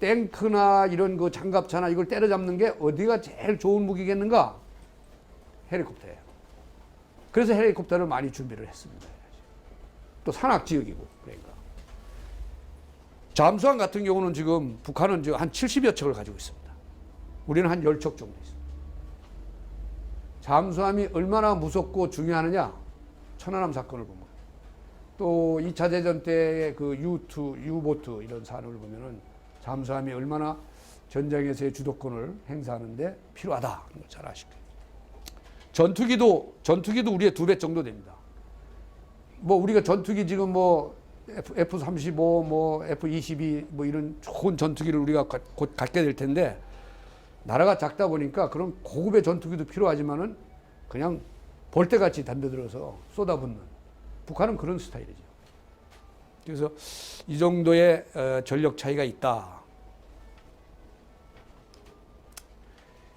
탱크나 이런 그 장갑차나 이걸 때려잡는 게 어디가 제일 좋은 무기겠는가? 헬리콥터예요. 그래서 헬리콥터를 많이 준비를 했습니다. 또 산악지역이고, 그러니까. 잠수함 같은 경우는 지금 북한은 지금 한 70여 척을 가지고 있습니다. 우리는 한 10척 정도 있습니다. 잠수함이 얼마나 무섭고 중요하느냐? 천안함 사건을 보면. 또 2차 대전 때의 그 유보트 이런 사안을 보면은 잠수함이 얼마나 전쟁에서의 주도권을 행사하는데 필요하다. 잘 아실 거예요. 전투기도 우리의 2배 정도 됩니다. 뭐 우리가 전투기 지금 뭐 F-35, 뭐 F-22 뭐 이런 좋은 전투기를 우리가 곧 갖게 될 텐데, 나라가 작다 보니까 그런 고급의 전투기도 필요하지만은 그냥 벌떼같이 담벼들어서 쏟아붓는, 북한은 그런 스타일이죠. 그래서 이 정도의 전력 차이가 있다.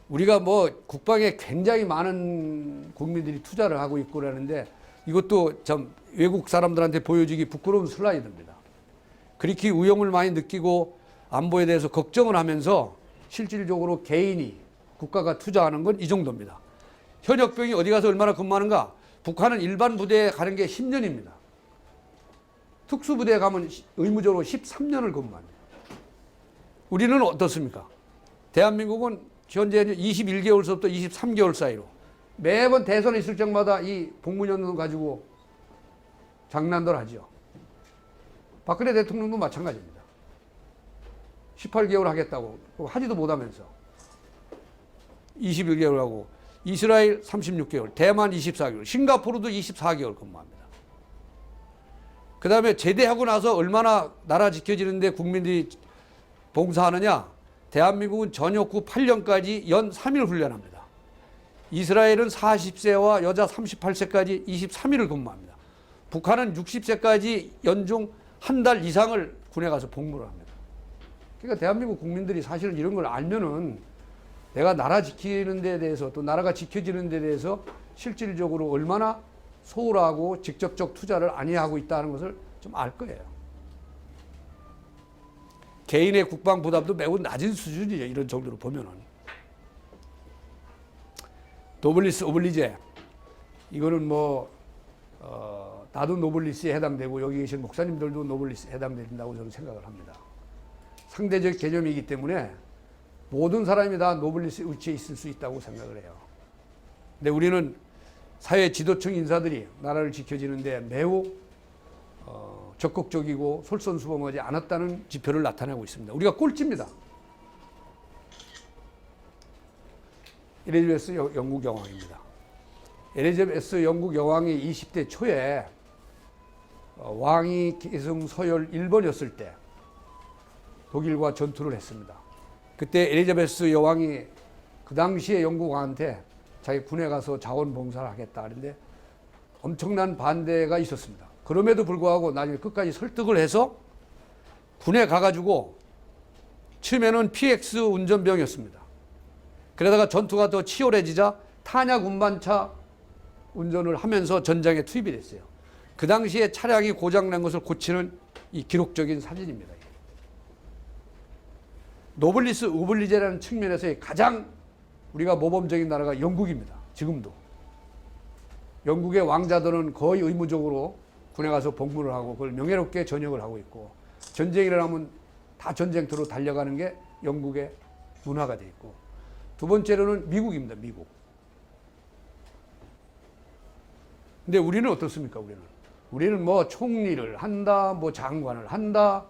우리가 뭐 국방에 굉장히 많은 국민들이 투자를 하고 있고 그러는데, 이것도 참 외국 사람들한테 보여주기 부끄러운 슬라이드입니다. 그렇게 위험을 많이 느끼고 안보에 대해서 걱정을 하면서 실질적으로 개인이, 국가가 투자하는 건 이 정도입니다. 현역병이 어디 가서 얼마나 근무하는가? 북한은 일반 부대에 가는 게 10년입니다. 특수부대에 가면 의무적으로 13년을 근무합니다. 우리는 어떻습니까? 대한민국은 현재 21개월서부터 23개월 사이로 매번 대선에 있을 적마다 이 복무연금 가지고 장난들 하죠. 박근혜 대통령도 마찬가지입니다. 18개월 하겠다고 하지도 못하면서 21개월 하고, 이스라엘 36개월, 대만 24개월, 싱가포르도 24개월 근무합니다. 그 다음에 제대하고 나서 얼마나 나라 지켜지는데 국민들이 봉사하느냐? 대한민국은 전역 후 8년까지 연 3일 훈련합니다. 이스라엘은 40세와 여자 38세까지 23일을 근무합니다. 북한은 60세까지 연중 한 달 이상을 군에 가서 복무를 합니다. 그러니까 대한민국 국민들이 사실은 이런 걸 알면은 내가 나라 지키는 데 대해서, 또 나라가 지켜지는 데 대해서 실질적으로 얼마나 소홀하고 직접적 투자를 아니하고 있다는 것을 좀 알 거예요. 개인의 국방 부담도 매우 낮은 수준이에요. 이런 정도로 보면은. 노블리스 오블리제. 이거는 뭐, 나도 노블리스에 해당되고 여기 계신 목사님들도 노블리스에 해당된다고 저는 생각을 합니다. 상대적 개념이기 때문에 모든 사람이 다 노블리스 위치에 있을 수 있다고 생각을 해요. 근데 우리는 사회 지도층 인사들이 나라를 지켜지는데 매우 적극적이고 솔선수범하지 않았다는 지표를 나타내고 있습니다. 우리가 꼴찌입니다. 엘리자베스 영국 여왕입니다. 엘리자베스 영국 여왕이 20대 초에 왕위 계승 서열 1번이었을 때 독일과 전투를 했습니다. 그때 엘리자베스 여왕이 그 당시에 영국 왕한테 자기 군에 가서 자원봉사를 하겠다 하는데 엄청난 반대가 있었습니다. 그럼에도 불구하고 나중에 끝까지 설득을 해서 군에 가가지고 처음에는 PX 운전병이었습니다. 그러다가 전투가 더 치열해지자 탄약 운반차 운전을 하면서 전장에 투입이 됐어요. 그 당시에 차량이 고장난 것을 고치는 이 기록적인 사진입니다. 노블리스 오블리제라는 측면에서의 가장 우리가 모범적인 나라가 영국입니다. 지금도. 영국의 왕자들은 거의 의무적으로 군에 가서 복무를 하고 그걸 명예롭게 전역을 하고 있고, 전쟁이 일어나면 다 전쟁터로 달려가는 게 영국의 문화가 돼 있고, 두 번째로는 미국입니다. 미국. 근데 우리는 어떻습니까? 우리는 뭐 총리를 한다, 뭐 장관을 한다.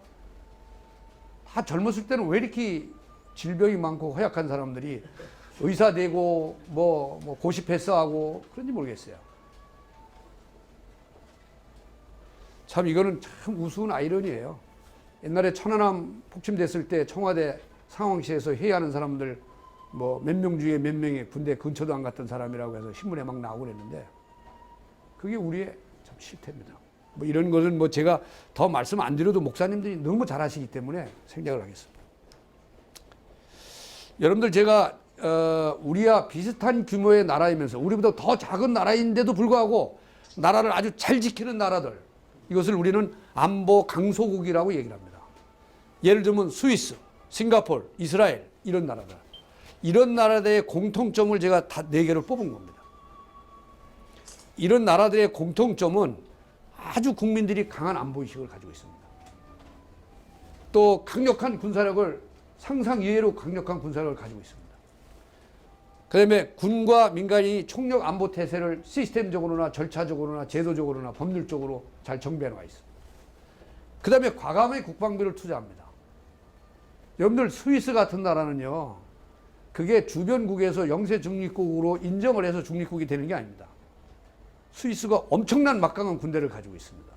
다 젊었을 때는 왜 이렇게 질병이 많고 허약한 사람들이 의사 되고 뭐 고시 패스하고 그런지 모르겠어요. 참 이거는 참 우스운 아이러니예요. 옛날에 천안함 폭침됐을 때 청와대 상황실에서 회의하는 사람들 뭐 몇 명 중에 몇 명이 군대 근처도 안 갔던 사람이라고 해서 신문에 막 나오고 그랬는데, 그게 우리의 참 실태입니다. 뭐 이런 것은 뭐 제가 더 말씀 안 드려도 목사님들이 너무 잘하시기 때문에 생략을 하겠습니다. 여러분들, 제가 우리와 비슷한 규모의 나라이면서 우리보다 더 작은 나라인데도 불구하고 나라를 아주 잘 지키는 나라들, 이것을 우리는 안보 강소국이라고 얘기를 합니다. 예를 들면 스위스, 싱가포르, 이스라엘, 이런 나라들. 이런 나라들의 공통점을 제가 다 4개를 뽑은 겁니다. 이런 나라들의 공통점은 아주 국민들이 강한 안보의식을 가지고 있습니다. 또 강력한 군사력을, 상상 이외로 강력한 군사력을 가지고 있습니다. 그 다음에 군과 민간이 총력 안보 태세를 시스템적으로나 절차적으로나 제도적으로나 법률적으로 잘 정비해 나와 있습니다. 그 다음에 과감하게 국방비를 투자합니다. 여러분들, 스위스 같은 나라는요, 그게 주변국에서 영세 중립국으로 인정을 해서 중립국이 되는 게 아닙니다. 스위스가 엄청난 막강한 군대를 가지고 있습니다.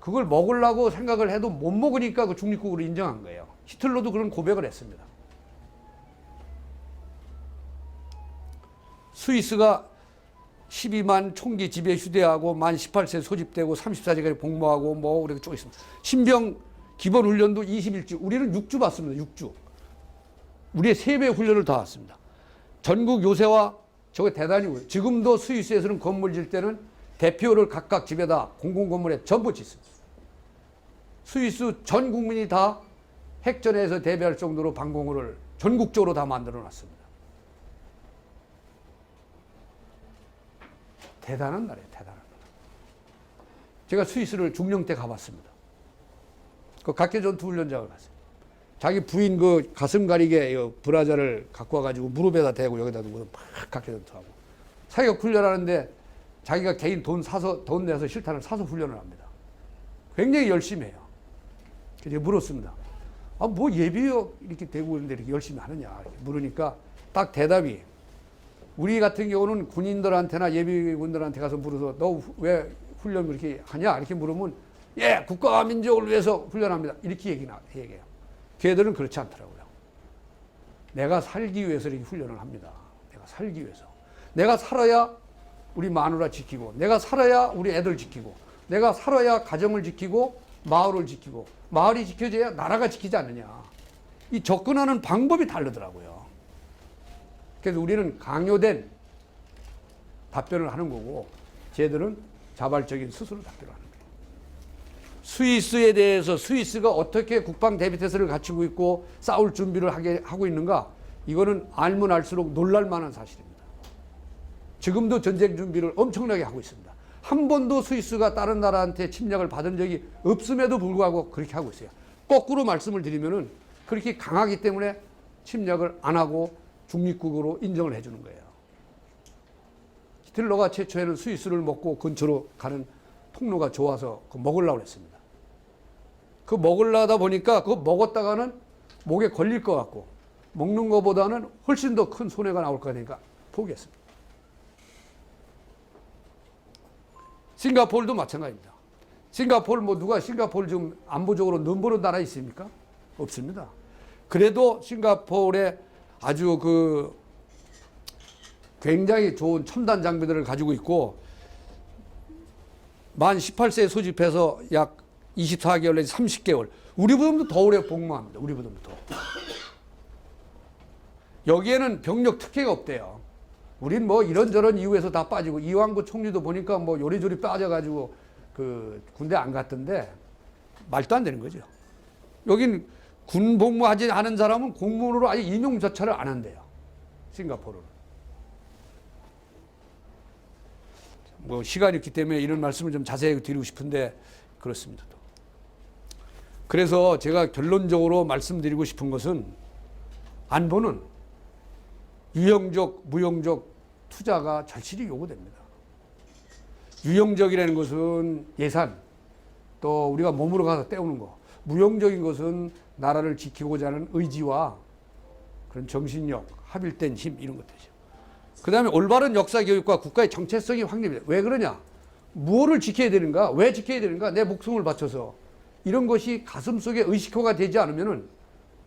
그걸 먹으려고 생각을 해도 못 먹으니까 그 중립국으로 인정한 거예요. 히틀러도 그런 고백을 했습니다. 스위스가 12만 총기 지배 휴대하고 만 18세 소집되고 34시간에 복무하고 뭐 이렇게 쭉 있습니다. 신병 기본 훈련도 21주, 우리는 6주 받습니다. 6주. 우리의 3배 훈련을 더 받습니다. 전국 요새와 저거 대단히, 지금도 스위스에서는 건물 질 때는 대표를 각각 집에다 공공건물에 전부 짓습니다. 스위스 전 국민이 다 핵전에서 대비할 정도로 방공호를 전국적으로 다 만들어 놨습니다. 대단한 나라예요. 대단한 나라. 제가 스위스를 중령 때 가봤습니다. 그 각계전투훈련장을 갔어요. 자기 부인 그 가슴 가리개 브라자를 갖고 와가지고 무릎에다 대고 여기다 두고 막 각계전투하고, 사격 훈련하는데 자기가 개인 돈 내서 실탄을 사서 훈련을 합니다. 굉장히 열심히 해요. 그래서 물었습니다. 아, 뭐 예비역 이렇게 되고 있는데 이렇게 열심히 하느냐 이렇게 물으니까 딱 대답이, 우리 같은 경우는 군인들한테나 예비군들한테 가서 물어서 너 왜 훈련 그렇게 하냐 이렇게 물으면, 예, 국가와 민족을 위해서 훈련합니다 이렇게 얘기해요. 걔들은 그렇지 않더라고요. 내가 살기 위해서 이렇게 훈련을 합니다. 내가 살기 위해서. 내가 살아야 우리 마누라 지키고, 내가 살아야 우리 애들 지키고, 내가 살아야 가정을 지키고 마을을 지키고, 마을이 지켜져야 나라가 지키지 않느냐. 이 접근하는 방법이 다르더라고요. 그래서 우리는 강요된 답변을 하는 거고, 쟤들은 자발적인 스스로 답변을 하는 거예요. 스위스에 대해서 스위스가 어떻게 국방 대비태세를 갖추고 있고 싸울 준비를 하고 있는가, 이거는 알면 알수록 놀랄 만한 사실입니다. 지금도 전쟁 준비를 엄청나게 하고 있습니다. 한 번도 스위스가 다른 나라한테 침략을 받은 적이 없음에도 불구하고 그렇게 하고 있어요. 거꾸로 말씀을 드리면은 그렇게 강하기 때문에 침략을 안 하고 중립국으로 인정을 해주는 거예요. 히틀러가 최초에는 스위스를 먹고 근처로 가는 통로가 좋아서 그 먹으려고 했습니다. 그 먹으려다 보니까 그거 먹었다가는 목에 걸릴 것 같고 먹는 것보다는 훨씬 더 큰 손해가 나올 거니까 포기했습니다. 싱가포르도 마찬가지입니다. 싱가포르 뭐 누가 싱가포르 지금 안보적으로 넘버는 나라 있습니까? 없습니다. 그래도 싱가포르에 아주 그 굉장히 좋은 첨단 장비들을 가지고 있고, 만 18세에 소집해서 약 24개월 내지 30개월, 우리보다도 더 오래 복무합니다. 우리보다도 더. 여기에는 병력 특혜가 없대요. 우린 뭐 이런저런 이유에서 다 빠지고, 이완구 총리도 보니까 뭐 요리조리 빠져가지고 그 군대 안 갔던데 말도 안 되는 거죠. 여긴 군 복무하지 않은 사람은 공무원으로 아예 임용조차를 안 한대요. 싱가포르는. 뭐 시간이 있기 때문에 이런 말씀을 좀 자세히 드리고 싶은데 그렇습니다. 그래서 제가 결론적으로 말씀드리고 싶은 것은, 안보는 유형적, 무형적 투자가 절실히 요구됩니다. 유형적이라는 것은 예산, 또 우리가 몸으로 가서 때우는 거. 무형적인 것은 나라를 지키고자 하는 의지와 그런 정신력, 합일된 힘 이런 것들이죠. 그 다음에 올바른 역사 교육과 국가의 정체성이 확립돼요. 왜 그러냐? 무엇을 지켜야 되는가? 왜 지켜야 되는가? 내 목숨을 바쳐서. 이런 것이 가슴속에 의식화가 되지 않으면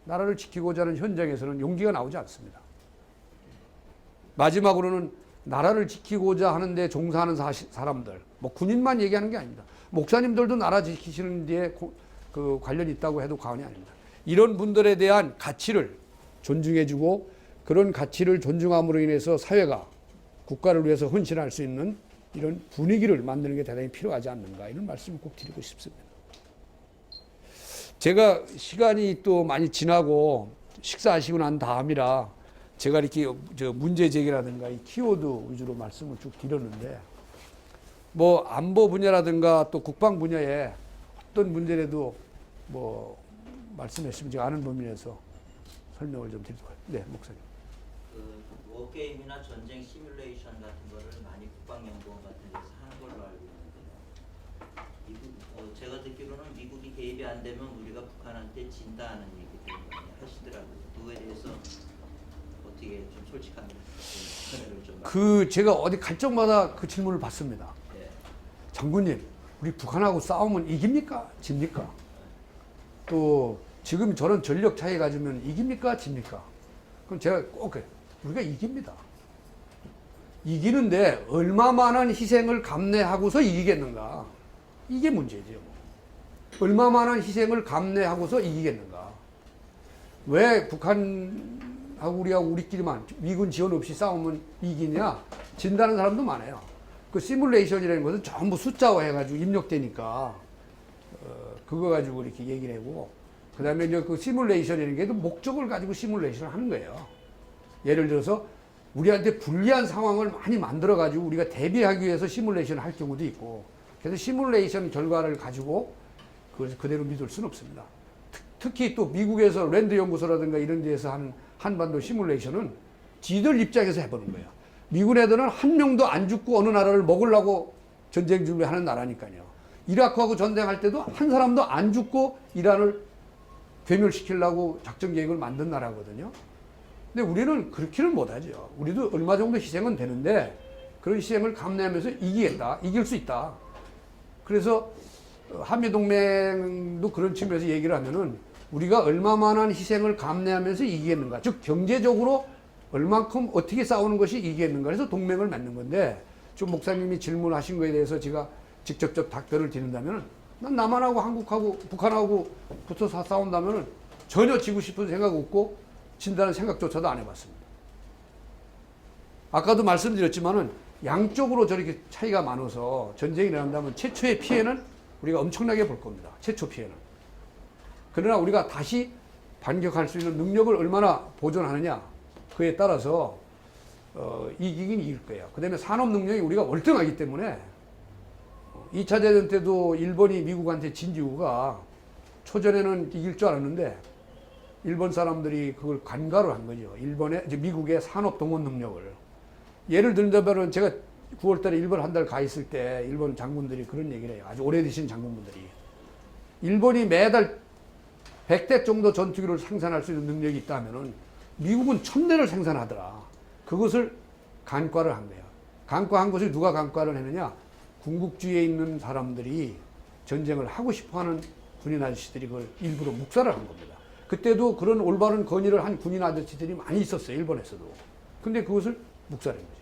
나라를 지키고자 하는 현장에서는 용기가 나오지 않습니다. 마지막으로는 나라를 지키고자 하는데 종사하는 사람들, 뭐 군인만 얘기하는 게 아닙니다. 목사님들도 나라 지키시는 데에 그 관련이 있다고 해도 과언이 아닙니다. 이런 분들에 대한 가치를 존중해주고 그런 가치를 존중함으로 인해서 사회가 국가를 위해서 헌신할 수 있는 이런 분위기를 만드는 게 대단히 필요하지 않는가 이런 말씀을 꼭 드리고 싶습니다. 제가 시간이 또 많이 지나고 식사하시고 난 다음이라 제가 이렇게 문제 제기라든가 이 키워드 위주로 말씀을 쭉 드렸는데 뭐 안보 분야라든가 또 국방 분야에 어떤 문제라도 뭐 말씀하시면 제가 아는 범위에서 설명을 좀 드리도록 하겠습니다. 네, 목사님. 그 워게임이나 전쟁 시뮬레이션 같은 거를 많이 국방연구원 같은 데서 하는 걸로 알고 있는데요. 제가 듣기로는 미국이 개입이 안 되면 우리가 북한한테 진다는 얘기들 많이 하시더라고요. 그거에 대해서 어떻게 좀 솔직한 견해를 좀. 그 제가 어디 갈 적마다 그 질문을 받습니다. 네. 장군님, 우리 북한하고 싸우면 이깁니까? 집니까? 또 지금 저런 전력 차이 가지면 이깁니까? 집니까? 그럼 제가 꼭 우리가 이깁니다. 이기는데 얼마만한 희생을 감내하고서 이기겠는가? 이게 문제죠. 얼마만한 희생을 감내하고서 이기겠는가? 왜 북한하고 우리끼리만 미군 지원 없이 싸우면 이기냐? 진다는 사람도 많아요. 그 시뮬레이션이라는 것은 전부 숫자화 해가지고 입력되니까 그거 가지고 이렇게 얘기를 하고 그 다음에 이제 그 시뮬레이션이라는 게 목적을 가지고 시뮬레이션을 하는 거예요. 예를 들어서 우리한테 불리한 상황을 많이 만들어 가지고 우리가 대비하기 위해서 시뮬레이션을 할 경우도 있고 그래서 시뮬레이션 결과를 가지고 그걸 그대로 믿을 수는 없습니다. 특히 또 미국에서 랜드 연구소라든가 이런 데에서 하는 한반도 시뮬레이션은 지들 입장에서 해보는 거예요. 미군 애들은 한 명도 안 죽고 어느 나라를 먹으려고 전쟁 준비하는 나라니까요. 이라크하고 전쟁할 때도 한 사람도 안 죽고 이란을 괴멸시키려고 작전 계획을 만든 나라거든요. 근데 우리는 그렇게는 못하죠. 우리도 얼마 정도 희생은 되는데 그런 희생을 감내하면서 이기겠다. 이길 수 있다. 그래서 한미동맹도 그런 측면에서 얘기를 하면은 우리가 얼마만한 희생을 감내하면서 이기겠는가. 즉 경제적으로 얼만큼 어떻게 싸우는 것이 이기겠는가. 그래서 동맹을 맺는 건데 지금 목사님이 질문하신 거에 대해서 제가 직접적 답변을 드린다면 난 남한하고 한국하고 북한하고 붙어서 싸운다면 전혀 지고 싶은 생각 없고 진다는 생각조차도 안 해봤습니다. 아까도 말씀드렸지만은 양쪽으로 저렇게 차이가 많아서 전쟁이 일어난다면 최초의 피해는 우리가 엄청나게 볼 겁니다. 최초 피해는. 그러나 우리가 다시 반격할 수 있는 능력을 얼마나 보존하느냐 그에 따라서 이기긴 이길 거예요. 그 다음에 산업 능력이 우리가 월등하기 때문에 2차 대전 때도 일본이 미국한테 진 이유가 초전에는 이길 줄 알았는데 일본 사람들이 그걸 간과를 한 거죠. 이제 미국의 산업 동원 능력을. 예를 들자면 제가 9월 달에 일본 한 달 가 있을 때 일본 장군들이 그런 얘기를 해요. 아주 오래되신 장군분들이. 일본이 매달 100대 정도 전투기를 생산할 수 있는 능력이 있다면은 미국은 1000대를 생산하더라. 그것을 간과를 한 거예요. 간과한 것을 누가 간과를 했느냐? 군국주의에 있는 사람들이 전쟁을 하고 싶어하는 군인 아저씨들이 그걸 일부러 묵살을 한 겁니다. 그때도 그런 올바른 건의를 한 군인 아저씨들이 많이 있었어요. 일본에서도. 근데 그것을 묵살한 거죠.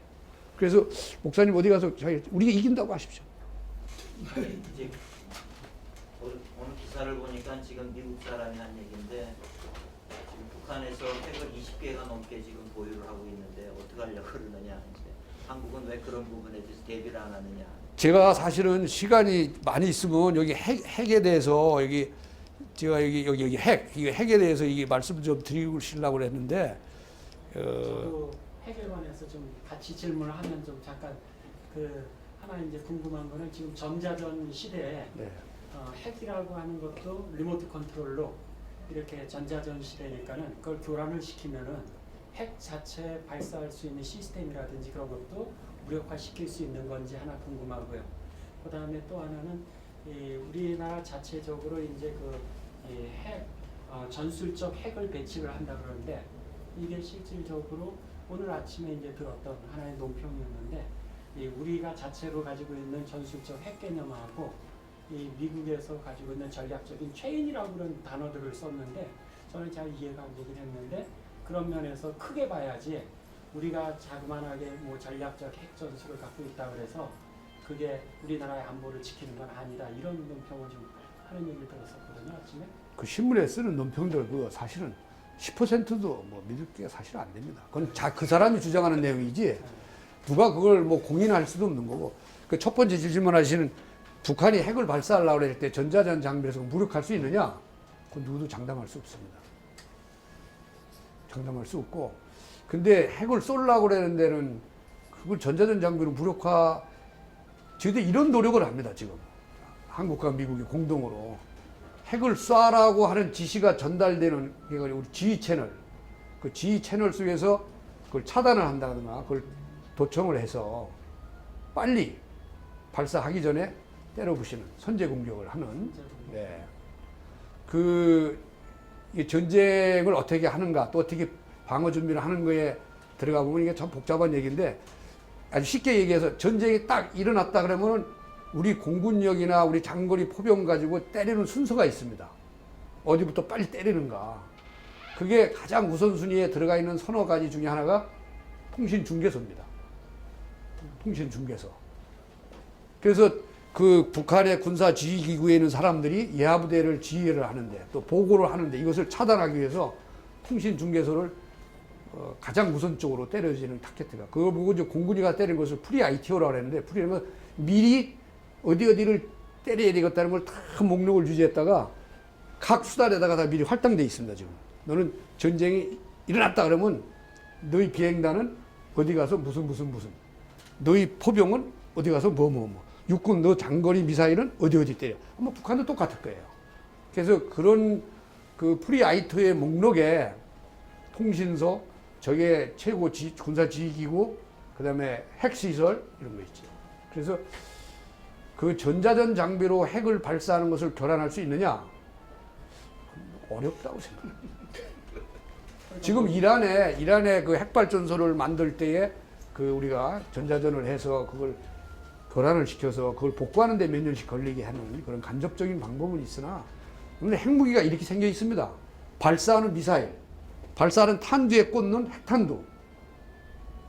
그래서 목사님 어디 가서 우리가 이긴다고 하십시오. 이제 오늘 기사를 보니까 지금 미국 사람이 한 얘기인데 지금 북한에서 핵을 20개가 넘게 지금 보유를 하고 있는데 어떻게 하려고 그러느냐. 이제 한국은 왜 그런 부분에 대해서 대비를 안 하느냐. 제가 사실은 시간이 많이 있으면 여기 핵에 대해서 제가 여기 핵에 대해서 이 말씀 좀 드리려고 했는데 저도 핵에 관해서 좀 같이 질문을 하면 좀 잠깐 하나 이제 궁금한 거는 지금 전자전 시대에 네. 핵이라고 하는 것도 리모트 컨트롤로 이렇게 전자전 시대니까는 그걸 교란을 시키면은 핵 자체 발사할 수 있는 시스템이라든지 그런 것도 무력화시킬 수 있는 건지 하나 궁금하고요. 그 다음에 또 하나는 우리나라 자체적으로 이제 전술적 핵을 배치를 한다 그러는데 이게 실질적으로 오늘 아침에 이제 들었던 하나의 논평이었는데 우리가 자체로 가지고 있는 전술적 핵 개념하고 이 미국에서 가지고 있는 전략적인 체인이라고 그런 단어들을 썼는데 저는 잘 이해가 안 되긴 했는데 그런 면에서 크게 봐야지 우리가 자그만하게 뭐 전략적 핵 전술을 갖고 있다 그래서 그게 우리나라의 안보를 지키는 건 아니다 이런 논평을 좀 하는 얘기를 들었었거든요 아침에. 그 신문에 쓰는 논평들 그 사실은 10%도 뭐 믿을 게 사실 안 됩니다. 그건 그 사람이 주장하는 내용이지 누가 그걸 뭐 공인할 수도 없는 거고. 그 첫 번째 질문하시는 북한이 핵을 발사하려고 할 때 전자전 장비에서 무력할 수 있느냐? 그건 누구도 장담할 수 없습니다. 장담할 수 없고. 근데 핵을 쏠려고 그러는 데는 그걸 전자전 장비로 무력화, 저희들 이런 노력을 합니다, 지금. 한국과 미국이 공동으로. 핵을 쏴라고 하는 지시가 전달되는 우리 지휘 채널, 그 지휘 채널 속에서 그걸 차단을 한다거나 그걸 도청을 해서 빨리 발사하기 전에 때려부시는 선제 공격을 하는. 네. 이 전쟁을 어떻게 하는가 또 어떻게 방어 준비를 하는 거에 들어가 보면 이게 참 복잡한 얘기인데 아주 쉽게 얘기해서 전쟁이 딱 일어났다 그러면은 우리 공군력이나 우리 장거리 포병 가지고 때리는 순서가 있습니다. 어디부터 빨리 때리는가. 그게 가장 우선순위에 들어가 있는 서너 가지 중에 하나가 통신중개소입니다. 통신중개소. 그래서 그 북한의 군사지휘기구에 있는 사람들이 예하부대를 지휘를 하는데 또 보고를 하는데 이것을 차단하기 위해서 통신중개소를 가장 우선적으로 때려지는 타켓트가. 그걸 보고 이제 공군이가 때린 것을 프리-ITO라고 했는데 프리는 미리 어디를 때려야 되겠다는 걸 다 목록을 유지했다가 각 수단에다가 다 미리 할당돼 있습니다, 지금. 너는 전쟁이 일어났다 그러면 너희 비행단은 어디 가서 무슨. 너희 포병은 어디 가서 뭐. 육군 너 장거리 미사일은 어디 때려. 아마 북한도 똑같을 거예요. 그래서 그런 그 프리-아이토의 목록에 통신소, 적의 최고 군사지휘기구, 그 다음에 핵시설 이런 거 있죠. 그래서 그 전자전 장비로 핵을 발사하는 것을 교란할 수 있느냐? 어렵다고 생각합니다. 지금 이란의 그 핵발전소를 만들 때에 그 우리가 전자전을 해서 그걸 교란을 시켜서 그걸 복구하는 데 몇 년씩 걸리게 하는 그런 간접적인 방법은 있으나 오늘 핵무기가 이렇게 생겨 있습니다. 발사하는 미사일, 발사하는 탄두에 꽂는 핵탄두.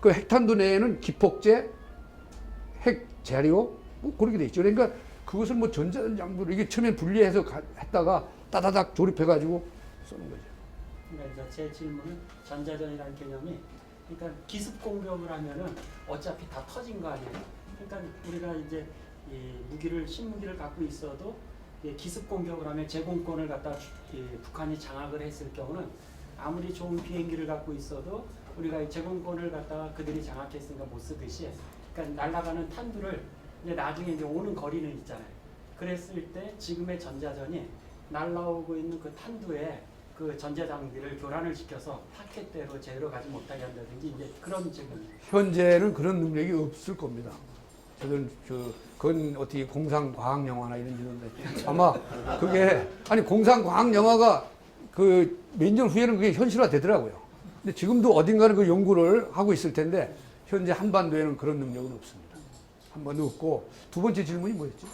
그 핵탄두 내에는 기폭제, 핵 재료, 뭐 그렇게 돼 있죠. 그러니까 그것을 뭐 전자전 장비로 이게 처음에 분리해서 했다가 따다닥 조립해가지고 쏘는 거죠. 그러니까 제 질문은 전자전이라는 개념이 그러니까 기습 공격을 하면은 어차피 다 터진 거 아니에요. 그러니까 우리가 이제 이 신무기를 갖고 있어도 기습 공격을 하면 제공권을 갖다 북한이 장악을 했을 경우는 아무리 좋은 비행기를 갖고 있어도 우리가 제공권을 갖다가 그들이 장악했으니까 못 쓰듯이 그러니까 날아가는 탄두를 이제 나중에 이제 오는 거리는 있잖아요. 그랬을 때 지금의 전자전이 날아오고 있는 그 탄두에 그 전자장비를 교란을 시켜서 타켓대로 제대로 가지 못하게 한다든지 이제 그런 지금 현재는 그런 능력이 없을 겁니다. 저는 그건 어떻게 공상과학 영화나 이런 지던데 아마 그게 공상과학 영화가 그 몇 년 후에는 그게 현실화 되더라고요. 근데 지금도 어딘가는 그 연구를 하고 있을 텐데 현재 한반도에는 그런 능력은 없습니다. 한반도 없고. 두 번째 질문이 뭐였지?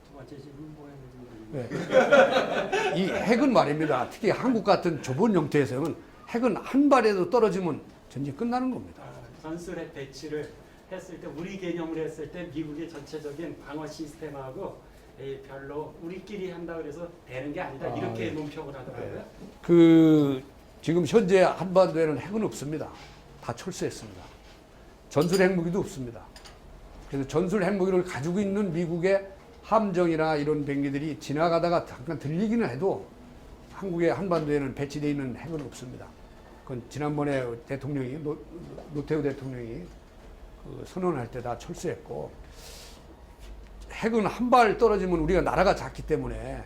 두 번째 질문 뭐였는지 네. 이 핵은 말입니다. 특히 한국 같은 좁은 영토에서는 핵은 한 발에도 떨어지면 전쟁 끝나는 겁니다. 전술핵 배치를 했을 때 우리 개념을 했을 때 미국의 전체적인 방어 시스템하고 별로 우리끼리 한다 그래서 되는 게 아니다 이렇게 논평을 하더라고요. 그 지금 현재 한반도에는 핵은 없습니다. 다 철수했습니다. 전술 핵무기도 없습니다. 그래서 전술 핵무기를 가지고 있는 미국의 함정이나 이런 비행기들이 지나가다가 잠깐 들리기는 해도 한국의 한반도에는 배치되어 있는 핵은 없습니다. 그건 지난번에 대통령이 노태우 대통령이 그 선언할 때 다 철수했고 핵은 한 발 떨어지면 우리가 나라가 작기 때문에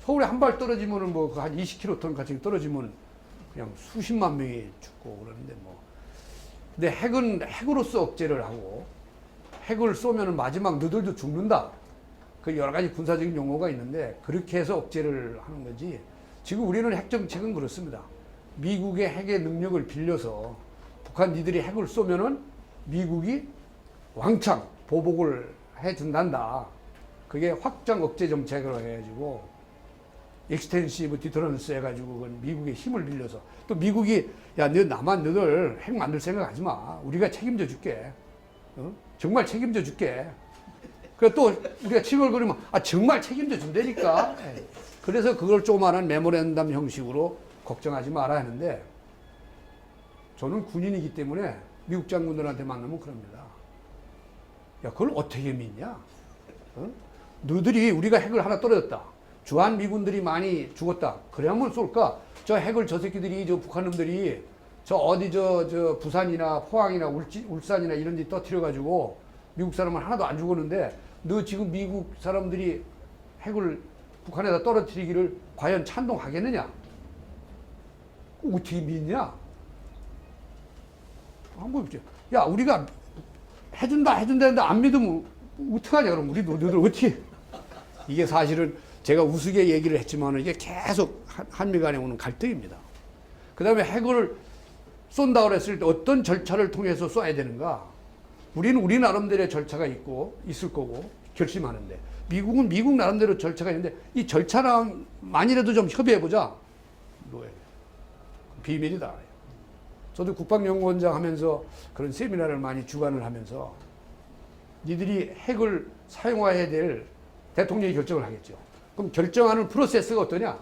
서울에 한 발 떨어지면은 뭐 한 20km 같이 떨어지면 그냥 수십만 명이 죽고 그러는데 뭐. 근데 핵은 핵으로서 억제를 하고 핵을 쏘면은 마지막 너들도 죽는다. 그 여러 가지 군사적인 용어가 있는데 그렇게 해서 억제를 하는 거지. 지금 우리는 핵 정책은 그렇습니다. 미국의 핵의 능력을 빌려서 북한 니들이 핵을 쏘면은 미국이 왕창 보복을 해준단다. 그게 확장 억제 정책으로 해가지고 익스텐시브 디터런스 해가지고 그건 미국의 힘을 빌려서 또 미국이 야, 너들 핵 만들 생각 하지 마. 우리가 책임져 줄게. 어? 정말 책임져 줄게. 그래 또 우리가 칭얼거리면 아 정말 책임져 준다니까. 그래서 그걸 조그마한 메모랜덤 형식으로 걱정하지 마라 하는데 저는 군인이기 때문에 미국 장군들한테 만나면 그럽니다. 야 그걸 어떻게 믿냐? 어? 너들이 우리가 핵을 하나 떨어졌다. 주한 미군들이 많이 죽었다. 그래 한번 쏠까? 저 핵을 저 새끼들이 저 북한 놈들이 저 어디 저 부산이나 포항이나 울산이나 이런 데 떠뜨려 가지고 미국 사람은 하나도 안 죽었는데 너 지금 미국 사람들이 핵을 북한에다 떨어뜨리기를 과연 찬동하겠느냐? 어떻게 믿냐? 한번 보죠. 야 우리가 해준다는데 안 믿으면 어떡하냐 그럼 우리 너희들 어떻게? 이게 사실은 제가 우스개 얘기를 했지만 이게 계속 한미 간에 오는 갈등입니다. 그 다음에 핵을 쏜다 그랬을 때 어떤 절차를 통해서 쏴야 되는가? 우리 나름대로의 절차가 있을 거고 결심하는데 미국은 미국 나름대로 절차가 있는데 이 절차랑만이라도 좀 협의해보자. 비밀이다. 저도 국방연구원장 하면서 그런 세미나를 많이 주관을 하면서 니들이 핵을 사용해야 될 대통령이 결정을 하겠죠. 그럼 결정하는 프로세스가 어떠냐?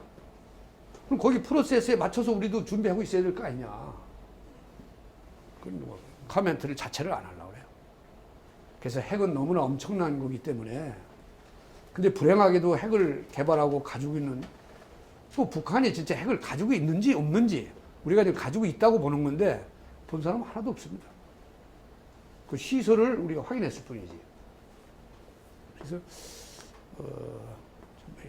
그럼 거기 프로세스에 맞춰서 우리도 준비하고 있어야 될 거 아니냐? 그건 뭐 코멘트를 자체를 안 하려고 그래요. 그래서 핵은 너무나 엄청난 거기 때문에 근데 불행하게도 핵을 개발하고 가지고 있는 또 북한이 진짜 핵을 가지고 있는지 없는지 우리가 지금 가지고 있다고 보는 건데 본 사람은 하나도 없습니다. 그 시설을 우리가 확인했을 뿐이지. 그래서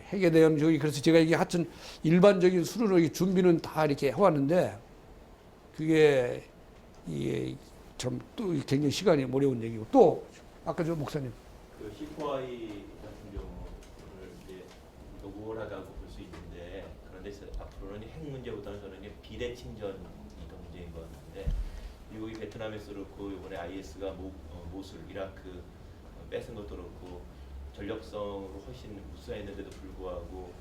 핵에 대한 그래서 제가 이게 하여튼 일반적인 수로로 준비는 다 이렇게 해왔는데 그게 이게 참 또 굉장히 시간이 어려운 얘기고 또 아까 저 목사님 그 C4I 같은 경우를 이제 노골하다고 볼 수 있는데 그런데 앞으로는 핵 문제보다는 저는 이제 비대칭전이 더 문제인 것 같은데 미국이 베트남에서 그렇고 이번에 IS가 모술, 이라크 뺏은 것도 그렇고 전력성으로 훨씬 우수했는데도 불구하고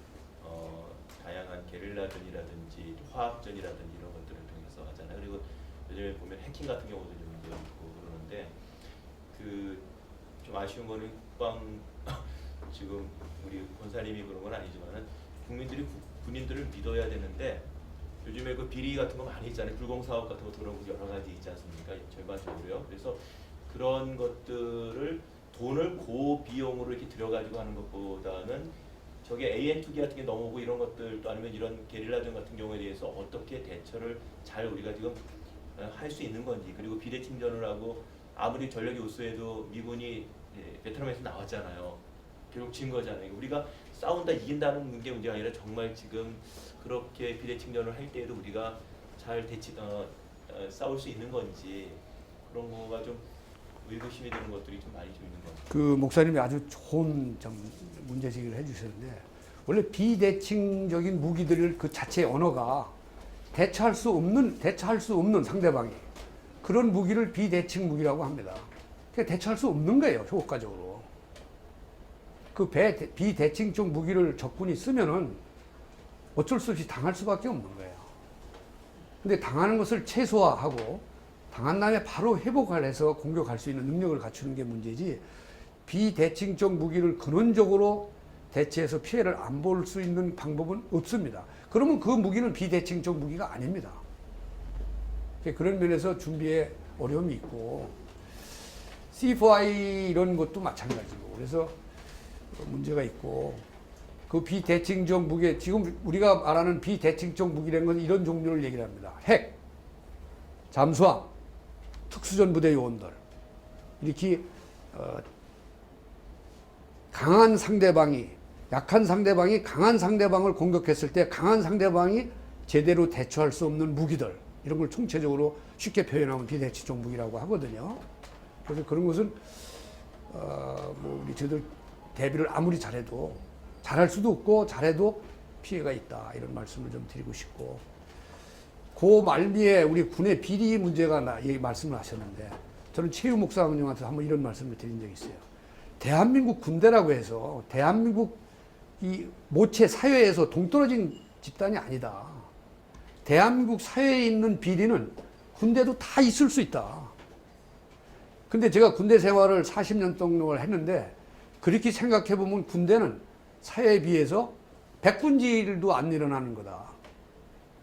다양한 게릴라전이라든지 화학전이라든지 이런 것들을 통해서 하잖아요. 그리고 요즘에 보면 해킹 같은 경우도 좀 문제가 있고 그러는데 그 좀 아쉬운 거는 국방 지금 우리 권사님이 그런 건 아니지만은 국민들이 군인들을 믿어야 되는데 요즘에 그 비리 같은 거 많이 있잖아요. 불공사업 같은 것도 그런 여러 가지 있지 않습니까? 전반적으로요. 그래서 그런 것들을 돈을 고비용으로 이렇게 들여가지고 하는 것보다는 저게 AN2기 같은 게 넘어오고 이런 것들도 아니면 이런 게릴라전 같은 경우에 대해서 어떻게 대처를 잘 우리가 지금 할 수 있는 건지 그리고 비대칭전을 하고 아무리 전력이 우수해도 미군이 베트남에서 나왔잖아요. 결국 진 거잖아요. 우리가 싸운다 이긴다는 게 문제가 아니라 정말 지금 그렇게 비대칭전을 할 때에도 우리가 잘 싸울 수 있는 건지 그런 거가 좀 의구심이 드는 것들이 좀 많이 좀 있는 것 같아요. 그 목사님이 아주 좋은 좀 문제 제기를 해주셨는데 원래 비대칭적인 무기들을 그 자체의 언어가 대처할 수 없는 상대방이 그런 무기를 비대칭 무기라고 합니다. 그러니까 대처할 수 없는 거예요, 효과적으로. 그 비대칭적 무기를 적군이 쓰면은 어쩔 수 없이 당할 수밖에 없는 거예요. 근데 당하는 것을 최소화하고 당한 다음에 바로 회복을 해서 공격할 수 있는 능력을 갖추는 게 문제지 비대칭적 무기를 근원적으로 대체해서 피해를 안 볼 수 있는 방법은 없습니다. 그러면 그 무기는 비대칭적 무기가 아닙니다. 그런 면에서 준비에 어려움이 있고 C4I 이런 것도 마찬가지고 그래서 문제가 있고 그 비대칭적 무기 지금 우리가 말하는 비대칭적 무기라는 건 이런 종류를 얘기를 합니다. 핵, 잠수함, 특수전 부대 요원들 이렇게 강한 상대방이 약한 상대방이 강한 상대방을 공격했을 때 강한 상대방이 제대로 대처할 수 없는 무기들 이런 걸 총체적으로 쉽게 표현하면 비대칭적 무기라고 하거든요. 그래서 그런 것은 뭐 우리 저희들 대비를 아무리 잘해도 잘할 수도 없고 잘해도 피해가 있다 이런 말씀을 좀 드리고 싶고 그 말미에 우리 군의 비리 문제가 말씀을 하셨는데 저는 최유 목사님한테 한번 이런 말씀을 드린 적이 있어요. 대한민국 군대라고 해서 대한민국 이 모체 사회에서 동떨어진 집단이 아니다. 대한민국 사회에 있는 비리는 군대도 다 있을 수 있다. 근데 제가 군대 생활을 40년 동안 했는데 그렇게 생각해 보면 군대는 사회에 비해서 백분질도 안 일어나는 거다.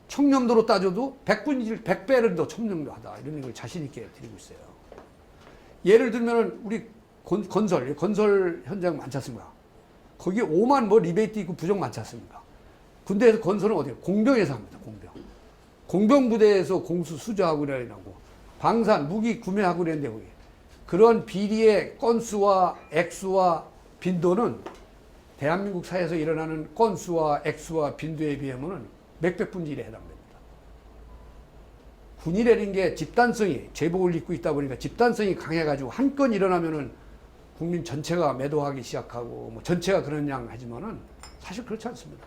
청렴도로 따져도 백분질 100배를 더 청렴도하다. 이런 걸 자신 있게 드리고 있어요. 예를 들면 우리 건설 현장 많지 않습니까? 거기에 5만 뭐 리베이트 있고 부정 많지 않습니까? 군대에서 건설은 어디에? 공병에서 합니다. 공병. 공병 부대에서 공수 수주하고 이러고 방산 무기 구매하고 이랬는데 거기 그런 비리의 건수와 액수와 빈도는 대한민국 사회에서 일어나는 건수와 액수와 빈도에 비하면 몇백 분질에 해당됩니다. 군이라는 게 집단성이 제복을 입고 있다 보니까 집단성이 강해가지고 한 건 일어나면은 국민 전체가 매도하기 시작하고 뭐 전체가 그런 양 하지만은 사실 그렇지 않습니다.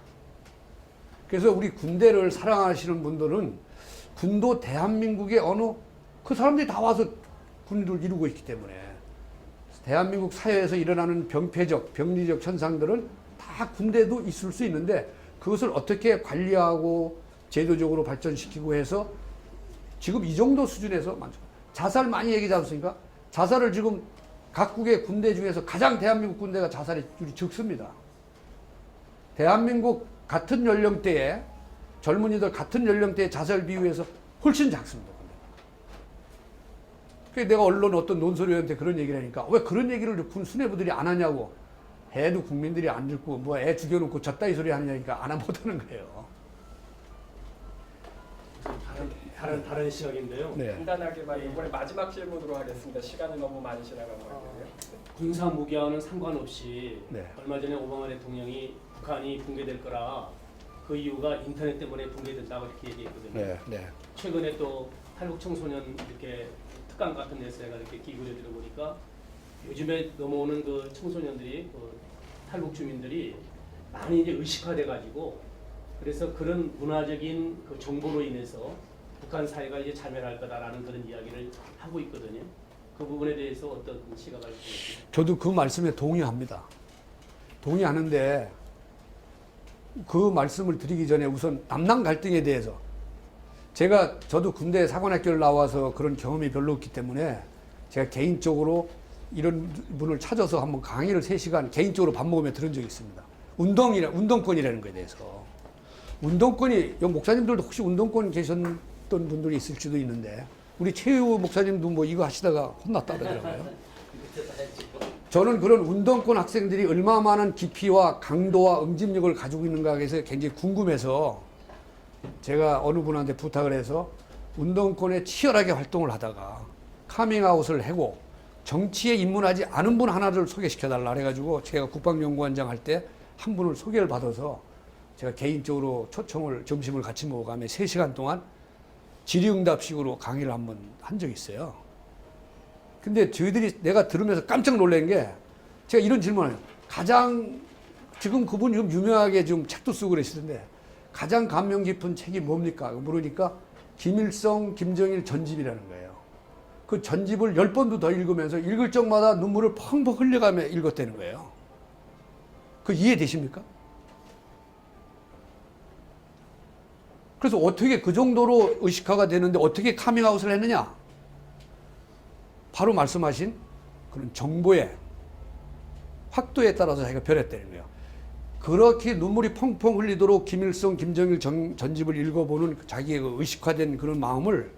그래서 우리 군대를 사랑하시는 분들은 군도 대한민국의 어느 그 사람들이 다 와서 군인을 이루고 있기 때문에 대한민국 사회에서 일어나는 병폐적, 병리적 현상들은 다 군대도 있을 수 있는데 그것을 어떻게 관리하고 제도적으로 발전시키고 해서 지금 이 정도 수준에서 자살 많이 얘기하지 않습니까? 자살을 지금 각국의 군대 중에서 가장 대한민국 군대가 자살률이 적습니다. 대한민국 같은 연령대에 젊은이들 같은 연령대의 자살 비율에서 훨씬 작습니다. 그래서 내가 언론 어떤 논설위원한테 그런 얘기를 하니까 왜 그런 얘기를 군 수뇌부들이 안 하냐고 해도 국민들이 안 듣고 뭐 애 죽여놓고 졌다 이 소리 하느냐니까 안 못하는 거예요. 다른 시각인데요. 네. 간단하게만 이번에 마지막 질문으로 하겠습니다. 시간이 너무 많이 지나간 것 같아요. 군사 무기와는 상관없이 네. 얼마 전에 오바마 대통령이 북한이 붕괴될 거라 그 이유가 인터넷 때문에 붕괴된다고 이렇게 얘기했거든요. 네, 네. 최근에 또 탈북 청소년 이렇게 특강 같은 데서 제가 이렇게 기고를 들어보니까 요즘에 넘어오는 그 청소년들이 그 탈북 주민들이 많이 이제 의식화돼 가지고 그래서 그런 문화적인 그 정보로 인해서 북한 사회가 이제 자멸할 거다라는 그런 이야기를 하고 있거든요. 그 부분에 대해서 어떤 시각을 갖고 계십니까? 저도 그 말씀에 동의합니다. 동의하는데 그 말씀을 드리기 전에 우선 남남 갈등에 대해서 저도 군대 사관학교를 나와서 그런 경험이 별로 없기 때문에 제가 개인적으로 이런 분을 찾아서 한번 강의를 3시간 개인적으로 밥 먹으며 들은 적이 있습니다. 운동권이라는 거에 대해서. 운동권이, 목사님들도 혹시 운동권 계셨던 분들이 있을지도 있는데, 우리 최유 목사님도 뭐 이거 하시다가 혼났다 그러더라고요. 저는 그런 운동권 학생들이 얼마나 많은 깊이와 강도와 응집력을 가지고 있는가 해서 굉장히 궁금해서 제가 어느 분한테 부탁을 해서 운동권에 치열하게 활동을 하다가 카밍아웃을 하고 정치에 입문하지 않은 분 하나를 소개시켜달라 그래가지고 제가 국방연구원장 할 때 한 분을 소개를 받아서 제가 개인적으로 초청을 점심을 같이 먹어가며 3시간 동안 질의응답식으로 강의를 한번 한 적이 있어요. 근데 저희들이 내가 들으면서 깜짝 놀란 게 제가 이런 질문을 해요. 지금 그분 좀 유명하게 좀 책도 쓰고 그러시던데 가장 감명 깊은 책이 뭡니까? 물으니까 김일성, 김정일 전집이라는 거예요. 그 전집을 10번도 더 읽으면서 읽을 적마다 눈물을 펑펑 흘려가며 읽었다는 거예요. 그 이해되십니까? 그래서 어떻게 그 정도로 의식화가 되는데 어떻게 카밍아웃을 했느냐? 바로 말씀하신 그런 정보의 확도에 따라서 자기가 변했다는 거예요. 그렇게 눈물이 펑펑 흘리도록 김일성, 김정일 전집을 읽어보는 자기의 그 의식화된 그런 마음을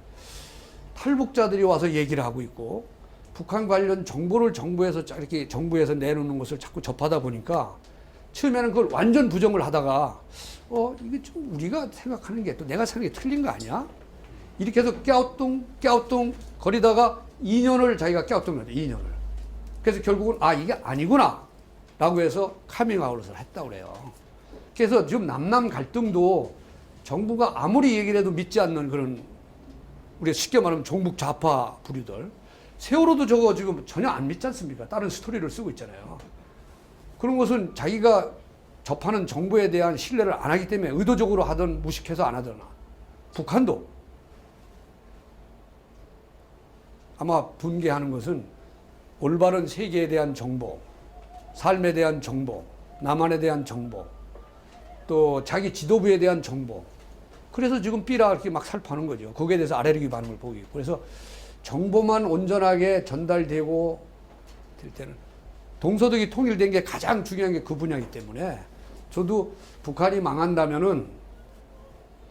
탈북자들이 와서 얘기를 하고 있고 북한 관련 정보를 정부에서 내놓는 것을 자꾸 접하다 보니까 처음에는 그걸 완전 부정을 하다가 이게 좀 우리가 생각하는 게 또 내가 생각이 틀린 거 아니야? 이렇게 해서 깨우뚱 거리다가 2년을 자기가 깨우뚱 거죠. 2년을. 그래서 결국은 이게 아니구나. 라고 해서 카밍아웃을 했다고 그래요. 그래서 지금 남남 갈등도 정부가 아무리 얘기를 해도 믿지 않는 그런, 우리가 쉽게 말하면 종북 좌파 부류들, 세월호도 저거 지금 전혀 안 믿지 않습니까? 다른 스토리를 쓰고 있잖아요. 그런 것은 자기가 접하는 정부에 대한 신뢰를 안 하기 때문에 의도적으로 하든 무식해서 안 하거나, 북한도 아마 분개하는 것은 올바른 세계에 대한 정보, 삶에 대한 정보, 남한에 대한 정보, 또 자기 지도부에 대한 정보. 그래서 지금 삐라 이렇게 막 살파하는 거죠. 거기에 대해서 알레르기 반응을 보이고 있고. 그래서 정보만 온전하게 전달되고 될 때는 동서독이 통일된 게 가장 중요한 게 그 분야이기 때문에 저도 북한이 망한다면은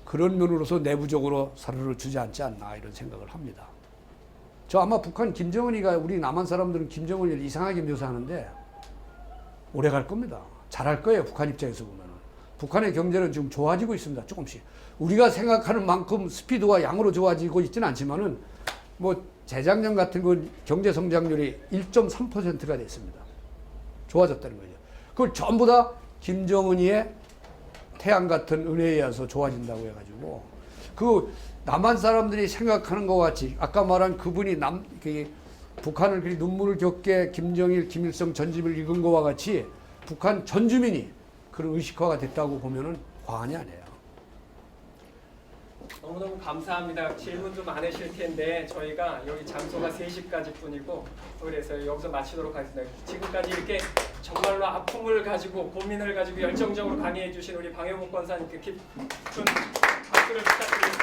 그런 면으로서 내부적으로 사료를 주지 않지 않나 이런 생각을 합니다. 저 아마 북한 김정은이가, 우리 남한 사람들은 김정은이를 이상하게 묘사하는데 오래 갈 겁니다. 잘할 거예요. 북한 입장에서 보면은. 북한의 경제는 지금 좋아지고 있습니다. 조금씩. 우리가 생각하는 만큼 스피드와 양으로 좋아지고 있지는 않지만은 뭐 재작년 같은 건 경제 성장률이 1.3%가 됐습니다. 좋아졌다는 거죠. 그걸 전부 다 김정은이의 태양 같은 은혜에 의해서 좋아진다고 해가지고, 그 남한 사람들이 생각하는 것 같이 아까 말한 그분이 북한을 그리 눈물을 겪게 김정일, 김일성 전집을 읽은 것과 같이 북한 전 주민이 그런 의식화가 됐다고 보면은 과언이 아니에요. 너무너무 감사합니다. 질문도 많으실 텐데 저희가 여기 장소가 3시까지 뿐이고 그래서 여기서 마치도록 하겠습니다. 지금까지 이렇게 정말로 아픔을 가지고 고민을 가지고 열정적으로 강의해 주신 우리 방혜복 권사님께 깊은 박수를 부탁드립니다.